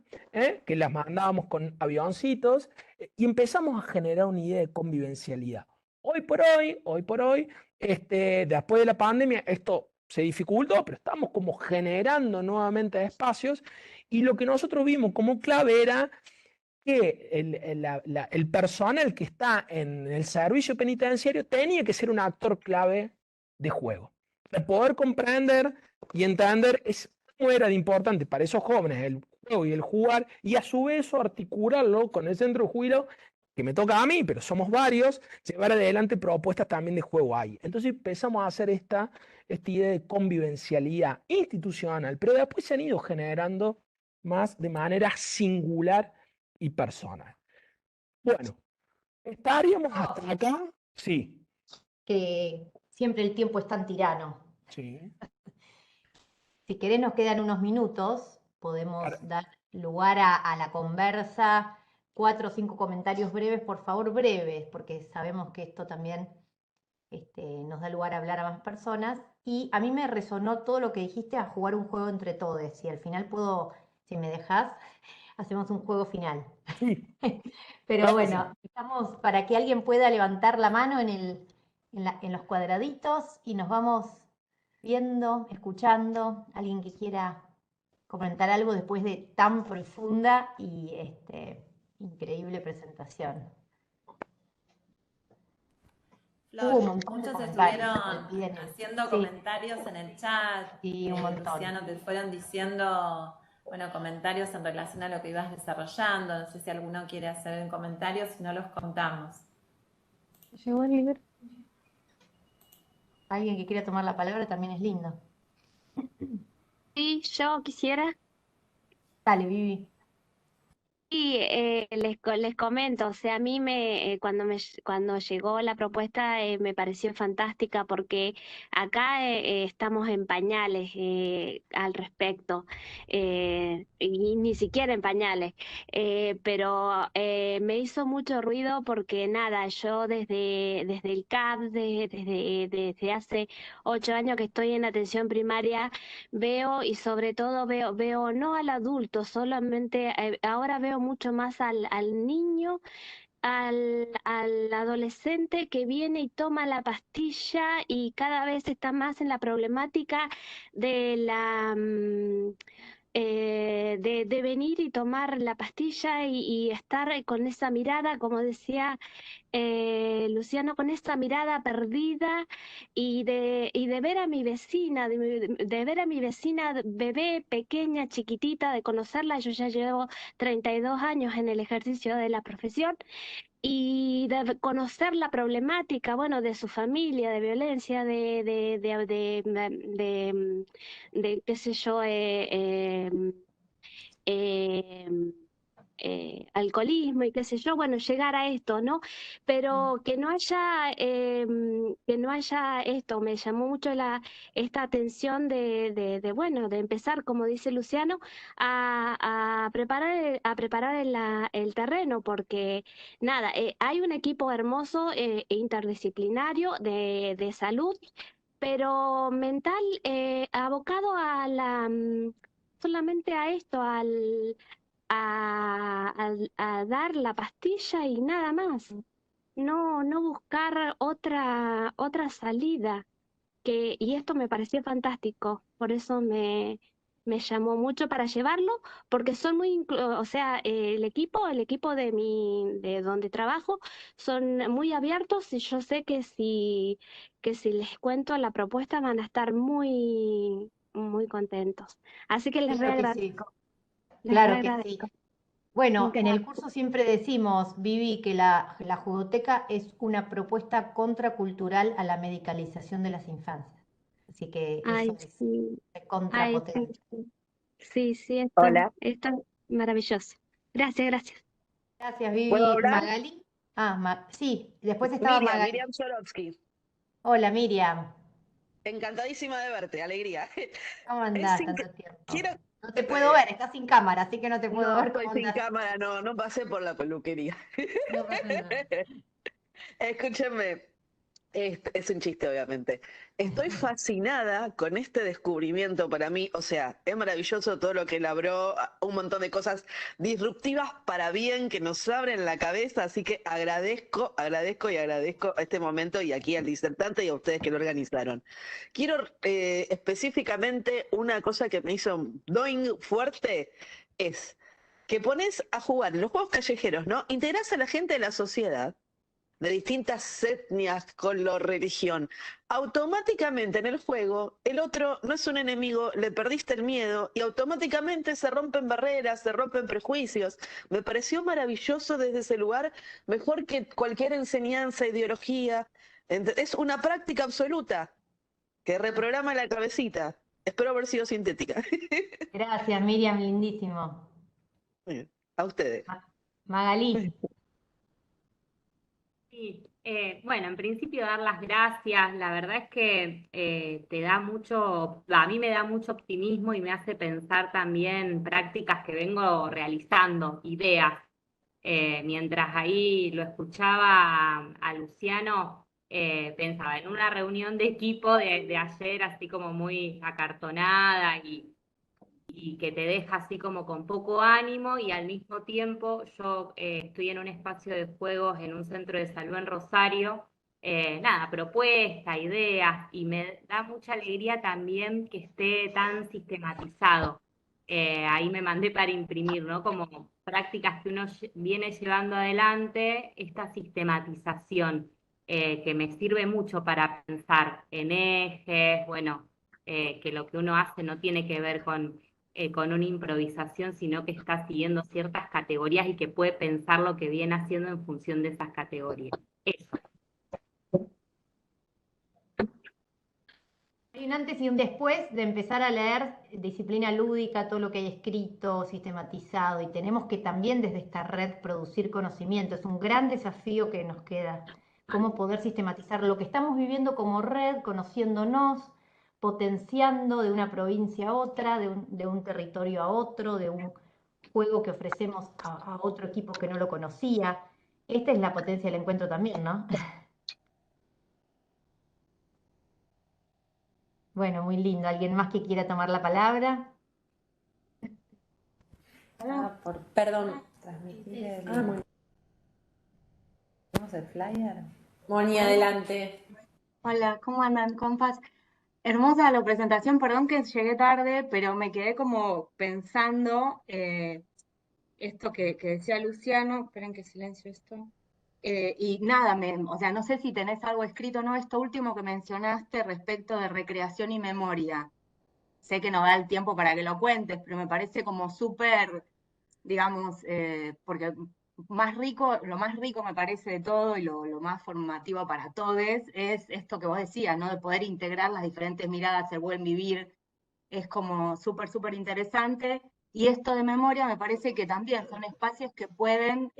que las mandábamos con avioncitos, y empezamos a generar una idea de convivencialidad. Hoy por hoy, después de la pandemia, esto se dificultó, pero estamos como generando nuevamente espacios y lo que nosotros vimos como clave era que el personal que está en el servicio penitenciario tenía que ser un actor clave de juego. De poder comprender y entender cómo era de importante para esos jóvenes el juego y el jugar, y a su vez articularlo con el centro de jubilado, que me toca a mí, pero somos varios, llevar adelante propuestas también de juego ahí. Entonces empezamos a hacer esta idea de convivencialidad institucional, pero después se han ido generando más de manera singular y personal. Bueno, estaríamos hasta acá. Sí, Que siempre el tiempo es tan tirano. sí. Si querés, nos quedan unos minutos, podemos dar lugar a la conversa. 4 o 5 comentarios breves, por favor, breves, porque sabemos que esto también nos da lugar a hablar a más personas. Y a mí me resonó todo lo que dijiste a jugar un juego entre todos. Y al final puedo, si me dejás, hacemos un juego final. Sí. Pero bueno, estamos para que alguien pueda levantar la mano en los cuadraditos y nos vamos viendo, escuchando. Alguien que quiera comentar algo después de tan profunda y increíble presentación. Flor, muchos estuvieron haciendo sí, comentarios en el chat. Sí, un montón. Luciano, te fueron diciendo, bueno, comentarios en relación a lo que ibas desarrollando. No sé si alguno quiere hacer un comentario, si no los contamos. ¿Llegó el libro? Alguien que quiera tomar la palabra también es lindo. Sí, yo quisiera. Dale, Vivi. Y les comento, o sea, a mí cuando llegó la propuesta me pareció fantástica porque acá estamos en pañales al respecto, y ni siquiera en pañales, pero me hizo mucho ruido porque nada, yo desde el CAP, desde hace 8 años que estoy en atención primaria, veo y sobre todo veo no al adulto, solamente ahora veo mucho más al niño, al adolescente que viene y toma la pastilla y cada vez está más en la problemática de de venir y tomar la pastilla y estar con esa mirada, como decía Luciano, con esa mirada perdida y de ver a mi vecina, de ver a mi vecina bebé, pequeña, chiquitita, de conocerla. Yo ya llevo 32 años en el ejercicio de la profesión y de conocer la problemática, bueno, de su familia, de violencia, qué sé yo, eh, alcoholismo y qué sé yo, bueno, llegar a esto, ¿no? Pero que no haya esto, me llamó mucho esta atención bueno, de empezar, como dice Luciano, a preparar el terreno, porque nada, hay un equipo hermoso, interdisciplinario de salud, pero mental, abocado solamente a esto, a dar la pastilla y nada más. No, no buscar otra salida. Y esto me pareció fantástico, por eso me llamó mucho para llevarlo, porque son o sea, el equipo de donde trabajo son muy abiertos y yo sé que si les cuento la propuesta van a estar muy, muy contentos. Así que les Claro que sí, reagradezco, les claro que sí. reagradezco. Bueno, en el Gracias. curso siempre decimos, Vivi, que la judoteca es una propuesta contracultural a la medicalización de las infancias. Así que eso Ay, es sí, ay, sí, contrapotente. sí, sí, sí, Hola, esto es maravilloso. Gracias, gracias. Gracias, ¿puedo Vivi. hablar? Magali. Ah, sí, después estaba Miriam, Magali. Miriam Sorovsky. Hola, Miriam. Encantadísima de verte, alegría. ¿Cómo Es andás incre- tanto tiempo? Quiero, No te puedo eh, ver, estás sin cámara, así que no te puedo no ver estoy cómo sin andás. cámara, no, no pasé por la peluquería. No pasa nada. Escúchenme, es un chiste, obviamente. Estoy fascinada con este descubrimiento para mí. O sea, es maravilloso todo lo que elaboró, un montón de cosas disruptivas para bien que nos abren la cabeza. Así que agradezco, agradezco y agradezco a este momento y aquí al disertante y a ustedes que lo organizaron. Quiero específicamente una cosa que me hizo doing fuerte es que pones a jugar en los juegos callejeros, ¿no? Integrás a la gente de la sociedad de distintas etnias, color, religión. Automáticamente en el juego, el otro no es un enemigo, le perdiste el miedo y automáticamente se rompen barreras, se rompen prejuicios. Me pareció maravilloso desde ese lugar, mejor que cualquier enseñanza, ideología. Es una práctica absoluta que reprograma la cabecita. Espero haber sido sintética. Gracias, Miriam, lindísimo. A ustedes. Magalí. Sí, bueno, en principio dar las gracias, la verdad es que te da mucho, a mí me da mucho optimismo y me hace pensar también prácticas que vengo realizando, ideas. Mientras ahí lo escuchaba a Luciano, pensaba en una reunión de equipo de ayer, así como muy acartonada y que te deja así como con poco ánimo y al mismo tiempo yo estoy en un espacio de juegos en un centro de salud en Rosario, nada, propuesta, ideas y me da mucha alegría también que esté tan sistematizado. Ahí me mandé para imprimir, ¿no? Como prácticas que uno viene llevando adelante, esta sistematización que me sirve mucho para pensar en ejes, bueno, que lo que uno hace no tiene que ver con una improvisación, sino que está siguiendo ciertas categorías y que puede pensar lo que viene haciendo en función de esas categorías. Eso. Hay un antes y un después de empezar a leer disciplina lúdica, todo lo que hay escrito, sistematizado, y tenemos que también desde esta red producir conocimiento. Es un gran desafío que nos queda, cómo poder sistematizar lo que estamos viviendo como red, conociéndonos, potenciando de una provincia a otra, de un territorio a otro, de un juego que ofrecemos a otro equipo que no lo conocía. Esta es la potencia del encuentro también, ¿no? Bueno, muy lindo. ¿Alguien más que quiera tomar la palabra? Perdón, transmitir ¿Tenemos el flyer? Moni, adelante. Hola, ¿cómo andan, compas? Hermosa la presentación, perdón que llegué tarde, pero me quedé como pensando esto que decía Luciano, esperen que silencio esto. Y nada, o sea, no sé si tenés algo escrito o no, esto último que mencionaste respecto de recreación y memoria. Sé que no da el tiempo para que lo cuentes, pero me parece como súper, digamos, porque más rico, lo más rico me parece de todo y lo más formativo para todos es esto que vos decías, ¿no? De poder integrar las diferentes miradas, el buen vivir, es como súper, súper interesante. Y esto de memoria me parece que también son espacios que pueden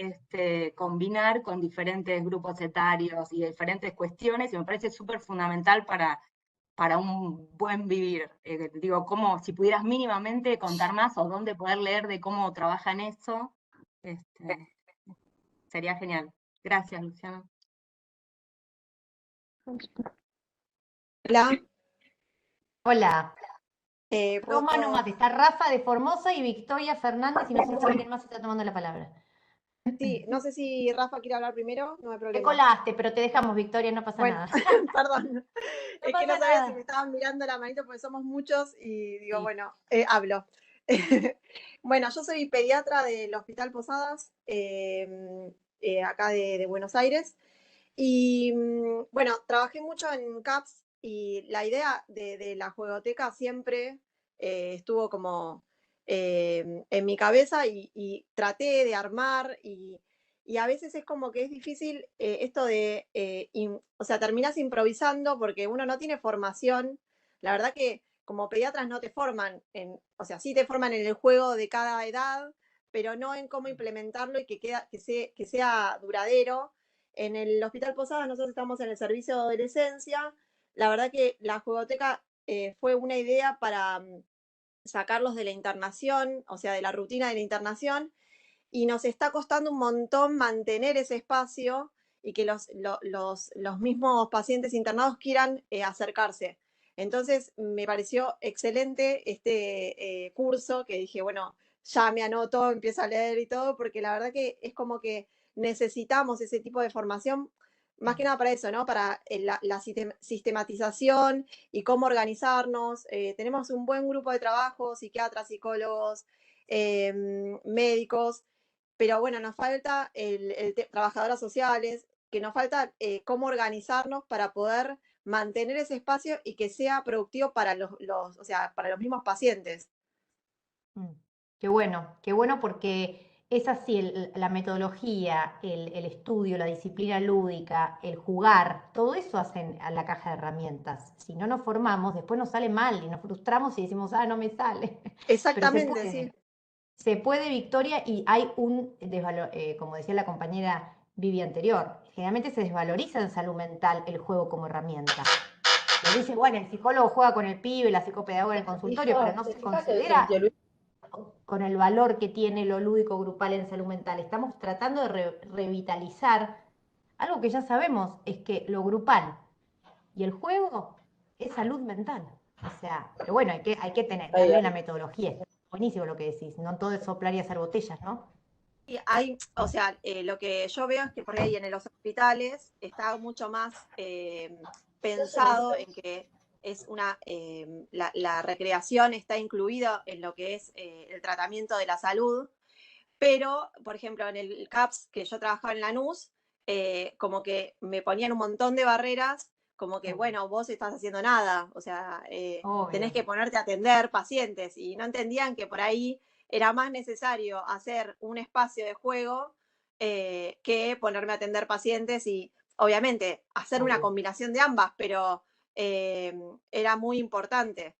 combinar con diferentes grupos etarios y diferentes cuestiones, y me parece súper fundamental para un buen vivir. Digo, como si pudieras mínimamente contar más o dónde poder leer de cómo trabajan eso, sería genial. Gracias, Luciano. Hola, Hola. Roma nomás, ¿puedo? está Rafa de Formosa y Victoria Fernández, y no sé si alguien más está tomando la palabra. Sí, no sé si Rafa quiere hablar primero, no hay Te problema. colaste, pero te dejamos, Victoria, no pasa Bueno, nada. perdón. No Es que pasa no sabía si nada. me estaban mirando la manito porque somos muchos y digo, Sí. bueno, hablo. Bueno, yo soy pediatra del Hospital Posadas, acá de Buenos Aires. Y bueno, trabajé mucho en CAPS y la idea de la juegoteca siempre estuvo como en mi cabeza y traté de armar y a veces es como que es difícil esto de, o sea, terminas improvisando porque uno no tiene formación. La verdad que como pediatras no te forman, o sea, sí te forman en el juego de cada edad, pero no en cómo implementarlo y que sea duradero. En el Hospital Posadas nosotros estamos en el servicio de adolescencia. La verdad que la juegoteca fue una idea para sacarlos de la internación, o sea, de la rutina de la internación, y nos está costando un montón mantener ese espacio y que los mismos pacientes internados quieran acercarse. Entonces, me pareció excelente este curso que dije, bueno, ya me anoto, empiezo a leer y todo, porque la verdad que es como que necesitamos ese tipo de formación, más que nada para eso, ¿no? Para la sistematización y cómo organizarnos. Tenemos un buen grupo de trabajo, psiquiatras, psicólogos, médicos, pero bueno, nos falta trabajadoras sociales, que nos falta cómo organizarnos para poder mantener ese espacio y que sea productivo para o sea, para los mismos pacientes. Qué bueno porque es así, la metodología, el estudio, la disciplina lúdica, el jugar, todo eso hacen a la caja de herramientas. Si no nos formamos, después nos sale mal y nos frustramos y decimos, no me sale. Pero Exactamente, sí. se puede, Victoria, y hay como decía la compañera Vivi anterior, generalmente se desvaloriza en salud mental el juego como herramienta. Se dice, bueno, el psicólogo juega con el pibe, la psicopedagoga en el consultorio, pero no se considera con el valor que tiene lo lúdico grupal en salud mental. Estamos tratando de revitalizar algo que ya sabemos, es que lo grupal y el juego es salud mental. O sea, pero bueno, hay que darle una metodología. Buenísimo lo que decís, no todo es soplar y hacer botellas, ¿no? Y o sea, lo que yo veo es que por ahí en los hospitales está mucho más pensado en que es la recreación está incluida en lo que es el tratamiento de la salud, pero, por ejemplo, en el CAPS que yo trabajaba en Lanús, como que me ponían un montón de barreras, como que, bueno, vos estás haciendo nada, o sea, tenés que ponerte a atender pacientes, y no entendían que por ahí era más necesario hacer un espacio de juego que ponerme a atender pacientes y, obviamente, hacer una combinación de ambas, pero era muy importante.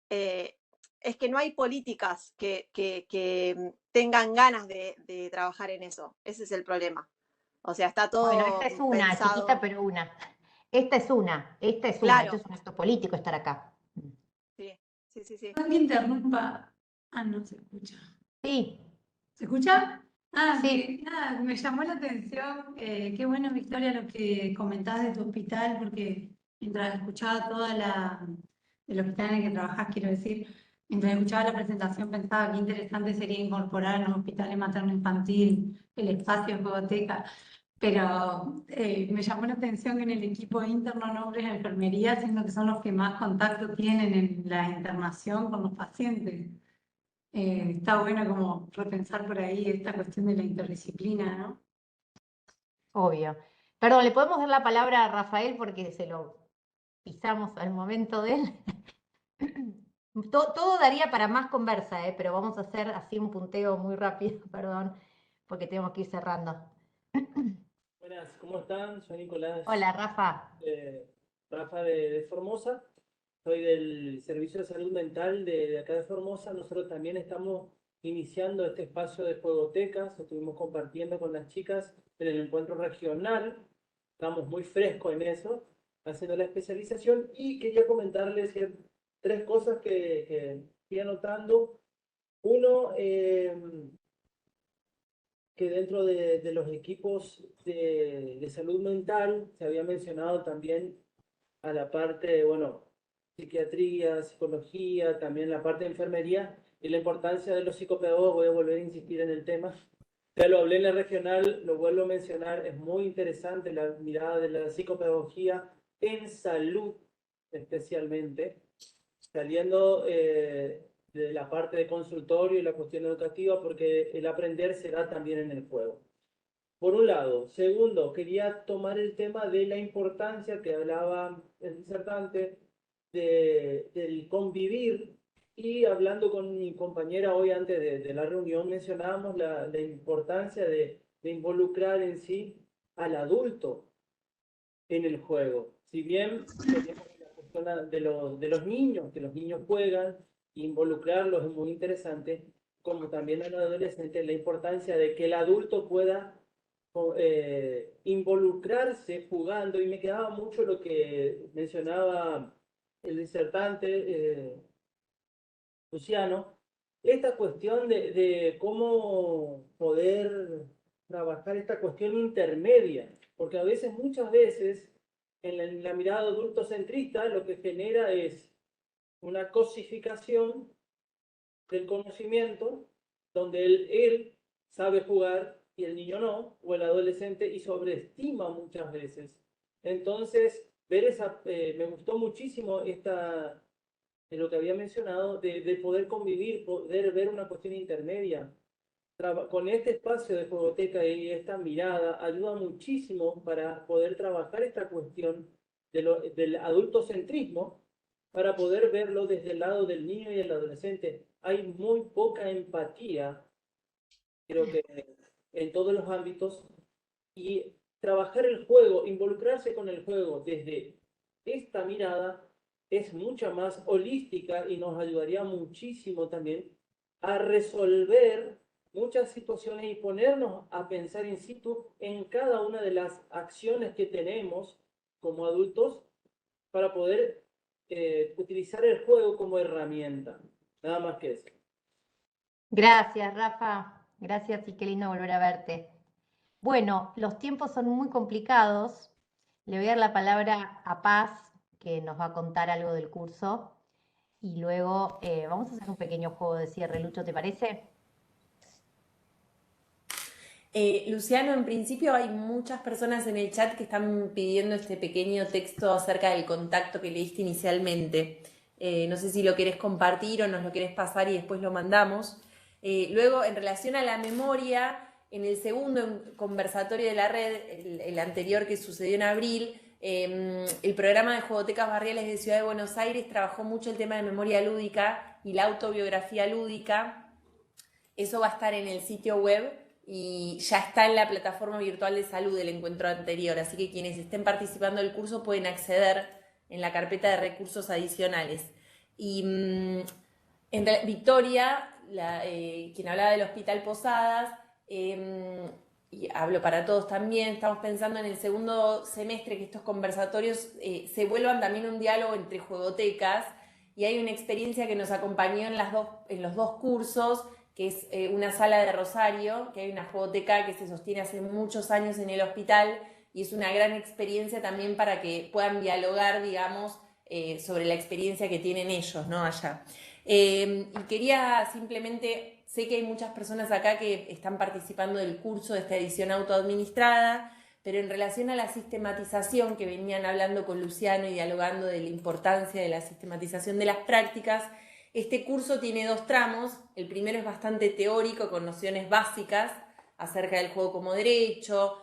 Es que no hay políticas que tengan ganas de trabajar en eso. Ese es el problema. O sea, está Bueno, todo esta es una, chiquita, pensado. pero una. Esta es una, esto Claro, es un acto político estar acá. sí, sí, sí, sí. Que interrumpa. No se escucha. Sí, ¿Se escucha? sí. Que nada, me llamó la atención. Qué bueno, Victoria, lo que comentás de tu hospital, porque mientras escuchaba del hospital en el que trabajás, quiero decir, mientras escuchaba la presentación pensaba qué interesante sería incorporar en los hospitales materno-infantil el espacio de jugoteca. pero me llamó la atención que en el equipo interno nombres de enfermería, siendo que son los que más contacto tienen en la internación con los pacientes. Está bueno como repensar por ahí esta cuestión de la interdisciplina, ¿no? Obvio. Perdón, ¿le podemos dar la palabra a Rafael porque se lo pisamos al momento de él? Todo daría para más conversa, pero vamos a hacer así un punteo muy rápido, perdón, porque tenemos que ir cerrando. Buenas, ¿cómo están? Soy Nicolás, Hola, Rafa. Rafa de Formosa. Soy del Servicio de Salud Mental de acá de Formosa. Nosotros también estamos iniciando este espacio de juegotecas. Estuvimos compartiendo con las chicas en el encuentro regional. Estamos muy frescos en eso, haciendo la especialización. Y quería comentarles 3 cosas que fui anotando. Uno, que dentro de los equipos de salud mental se había mencionado también a la parte, bueno, psiquiatría, psicología, también la parte de enfermería y la importancia de los psicopedagogos. Voy a volver a insistir en el tema. Ya lo hablé en la regional, lo vuelvo a mencionar, es muy interesante la mirada de la psicopedagogía en salud, especialmente, saliendo de la parte de consultorio y la cuestión educativa, porque el aprender se da también en el juego. Por un lado. Segundo, quería tomar el tema de la importancia que hablaba el disertante del convivir, y hablando con mi compañera hoy antes de la reunión mencionábamos la importancia de involucrar en sí al adulto en el juego. Si bien tenemos la cuestión de los niños, que los niños juegan, involucrarlos es muy interesante, como también a los adolescentes, la importancia de que el adulto pueda involucrarse jugando. Y me quedaba mucho lo que mencionaba el disertante Luciano, esta cuestión de cómo poder trabajar esta cuestión intermedia, porque a veces, muchas veces, en la mirada adultocentrista lo que genera es una cosificación del conocimiento, donde él sabe jugar y el niño no, o el adolescente, y sobreestima muchas veces. Entonces, me gustó muchísimo de lo que había mencionado, de poder convivir, poder ver una cuestión intermedia. Con este espacio de juegoteca y esta mirada, ayuda muchísimo para poder trabajar esta cuestión del adultocentrismo, para poder verlo desde el lado del niño y el adolescente. Hay muy poca empatía, creo que en todos los ámbitos, y trabajar el juego, involucrarse con el juego desde esta mirada es mucha más holística y nos ayudaría muchísimo también a resolver muchas situaciones y ponernos a pensar in situ en cada una de las acciones que tenemos como adultos para poder utilizar el juego como herramienta. Nada más que eso. Gracias, Rafa. Gracias y qué lindo volver a verte. Bueno, los tiempos son muy complicados. Le voy a dar la palabra a Paz, que nos va a contar algo del curso. Y luego vamos a hacer un pequeño juego de cierre. Lucho, ¿te parece? Luciano, en principio hay muchas personas en el chat que están pidiendo este pequeño texto acerca del contacto que leíste inicialmente. No sé si lo querés compartir o nos lo querés pasar y después lo mandamos. Luego, en relación a la memoria, en el segundo conversatorio de la red, el anterior que sucedió en abril, el programa de Juegotecas Barriales de Ciudad de Buenos Aires trabajó mucho el tema de memoria lúdica y la autobiografía lúdica. Eso va a estar en el sitio web y ya está en la plataforma virtual de salud del encuentro anterior, así que quienes estén participando del curso pueden acceder en la carpeta de recursos adicionales. Y Victoria, quien hablaba del Hospital Posadas, y hablo para todos también, estamos pensando en el segundo semestre que estos conversatorios se vuelvan también un diálogo entre juegotecas, y hay una experiencia que nos acompañó en los dos cursos, que es una sala de Rosario, que hay una juegoteca que se sostiene hace muchos años en el hospital, y es una gran experiencia también para que puedan dialogar, digamos, sobre la experiencia que tienen ellos, ¿no? Allá. Y quería simplemente, sé que hay muchas personas acá que están participando del curso de esta edición autoadministrada, pero en relación a la sistematización que venían hablando con Luciano y dialogando de la importancia de la sistematización de las prácticas, este curso tiene 2 tramos. El primero es bastante teórico, con nociones básicas acerca del juego como derecho,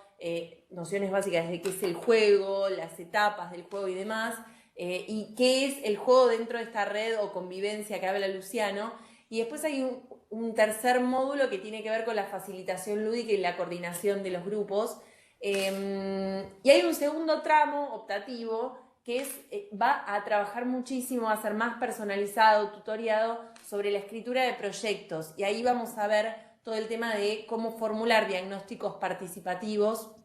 nociones básicas de qué es el juego, las etapas del juego y demás, y qué es el juego dentro de esta red o convivencia que habla Luciano. Y después hay un tercer módulo que tiene que ver con la facilitación lúdica y la coordinación de los grupos. Y hay un segundo tramo optativo que va a trabajar muchísimo, va a ser más personalizado, tutoriado sobre la escritura de proyectos. Y ahí vamos a ver todo el tema de cómo formular diagnósticos participativos,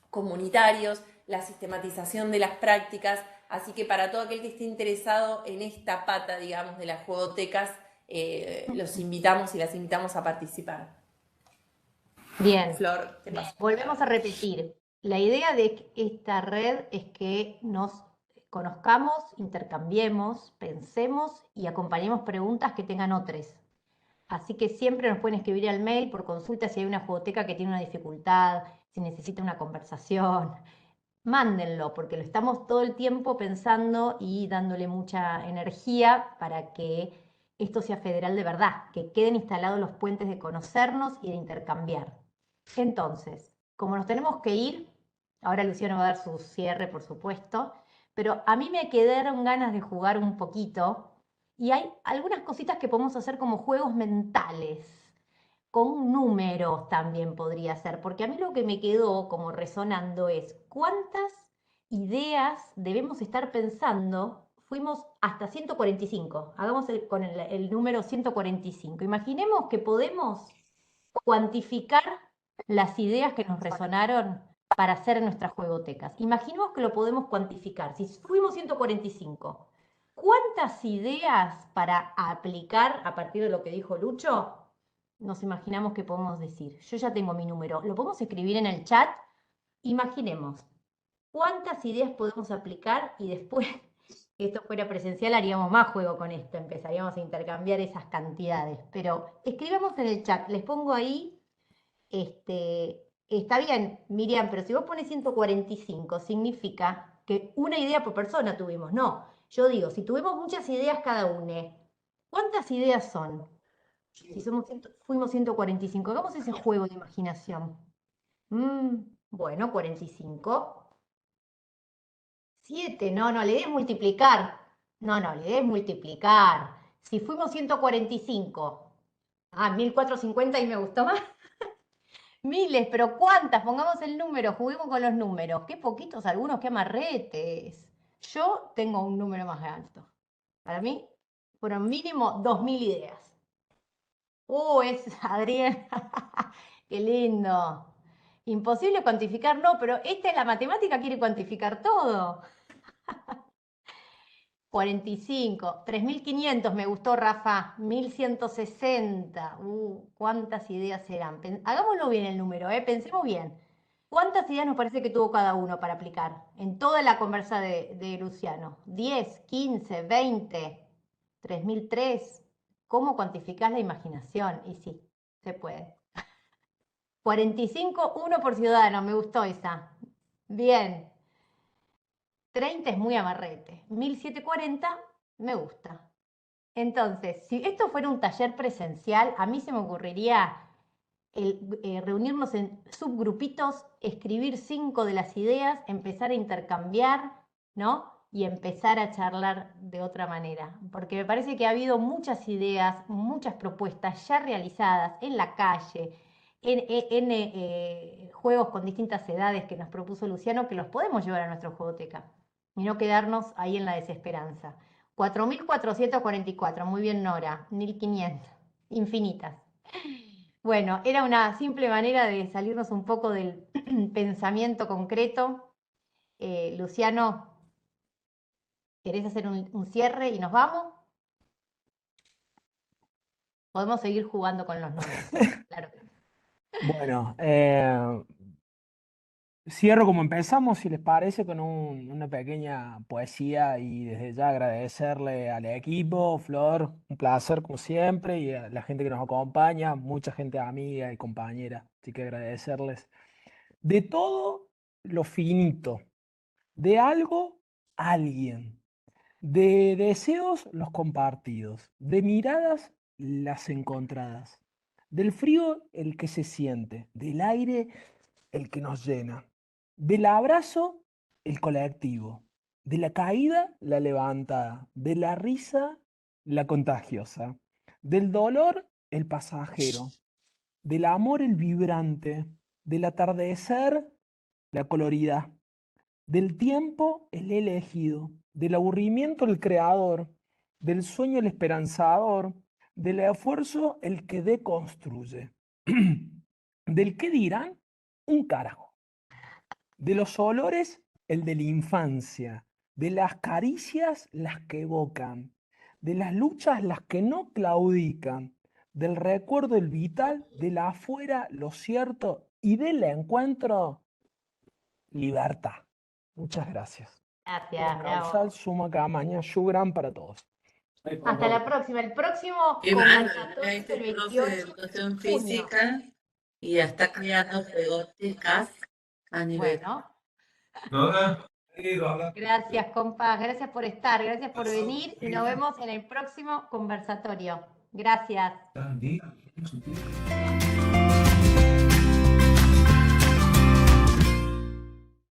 comunitarios, la sistematización de las prácticas. Así que para todo aquel que esté interesado en esta pata, digamos, de las juegotecas, los invitamos y las invitamos a participar. Bien, Flor, te paso. volvemos a repetir. La idea de esta red es que nos conozcamos, intercambiemos, pensemos y acompañemos preguntas que tengan otros. Así que siempre nos pueden escribir al mail por consulta si hay una jugoteca que tiene una dificultad, si necesita una conversación. Mándenlo, porque lo estamos todo el tiempo pensando y dándole mucha energía para que esto sea federal de verdad, que queden instalados los puentes de conocernos y de intercambiar. Entonces, como nos tenemos que ir, ahora Luciano va a dar su cierre, por supuesto, pero a mí me quedaron ganas de jugar un poquito y hay algunas cositas que podemos hacer como juegos mentales, con números también podría ser, porque a mí lo que me quedó como resonando es cuántas ideas debemos estar pensando. Fuimos hasta 145, hagamos con el número 145. Imaginemos que podemos cuantificar las ideas que nos resonaron para hacer en nuestras juegotecas. Imaginemos que lo podemos cuantificar. Si fuimos 145, ¿cuántas ideas para aplicar a partir de lo que dijo Lucho nos imaginamos que podemos decir? Yo ya tengo mi número. ¿Lo podemos escribir en el chat? Imaginemos cuántas ideas podemos aplicar y después, si esto fuera presencial, haríamos más juego con esto. Empezaríamos a intercambiar esas cantidades. Pero escribamos en el chat. Les pongo ahí. Está bien, Miriam, pero si vos pones 145, significa que una idea por persona tuvimos. No, yo digo, si tuvimos muchas ideas cada uno, ¿cuántas ideas son? Si fuimos 145, hagamos ese juego de imaginación. Bueno, 45. 7, no, la idea es multiplicar. No, la idea es multiplicar. Si fuimos 145, 1450 y me gustó más. Miles, pero ¿cuántas? Pongamos el número, juguemos con los números. Qué poquitos algunos, qué amarretes. Yo tengo un número más alto. Para mí, fueron mínimo 2000 ideas. Es Adrián. Qué lindo. Imposible cuantificar, no, pero esta es la matemática, quiere cuantificar todo. 45, 3500 me gustó, Rafa, 1160. ¿Cuántas ideas serán? Hagámoslo bien el número, pensemos bien. ¿Cuántas ideas nos parece que tuvo cada uno para aplicar en toda la conversa de Luciano? ¿10, 15, 20, 3003? ¿Cómo cuantificás la imaginación? Y sí, se puede. 45, 1 por ciudadano, me gustó esa. Bien. 30 es muy amarrete. 1740 me gusta. Entonces, si esto fuera un taller presencial, a mí se me ocurriría reunirnos en subgrupitos, escribir 5 de las ideas, empezar a intercambiar, ¿no? Y empezar a charlar de otra manera. Porque me parece que ha habido muchas ideas, muchas propuestas ya realizadas en la calle, en juegos con distintas edades que nos propuso Luciano, que los podemos llevar a nuestra jugoteca y no quedarnos ahí en la desesperanza. 4444, muy bien Nora, 1500, infinitas. Bueno, era una simple manera de salirnos un poco del pensamiento concreto. Luciano, ¿querés hacer un cierre y nos vamos? Podemos seguir jugando con los números, claro. Bueno, cierro como empezamos, si les parece, con una pequeña poesía y desde ya agradecerle al equipo, Flor, un placer como siempre, y a la gente que nos acompaña, mucha gente amiga y compañera, así que agradecerles. De todo lo finito, de algo alguien, de deseos los compartidos, de miradas las encontradas, del frío el que se siente, del aire el que nos llena, del abrazo el colectivo, de la caída la levantada, de la risa la contagiosa, del dolor el pasajero, del amor el vibrante, del atardecer la colorida, del tiempo el elegido, del aburrimiento el creador, del sueño el esperanzador, del esfuerzo el que deconstruye, del qué dirán un carajo, de los olores el de la infancia, de las caricias las que evocan, de las luchas las que no claudican, del recuerdo el vital, de la afuera lo cierto y del encuentro libertad. Muchas gracias. Gracias, bravo. Causal suma camaña, shugran para todos. Hasta la próxima. El próximo Qué bárbaro, conversatorio es este el profe de 28 educación de junio. física y ya está creando pegotes a nivel. Bueno, gracias, compas. Gracias por estar, gracias por venir y nos vemos en el próximo conversatorio. Gracias.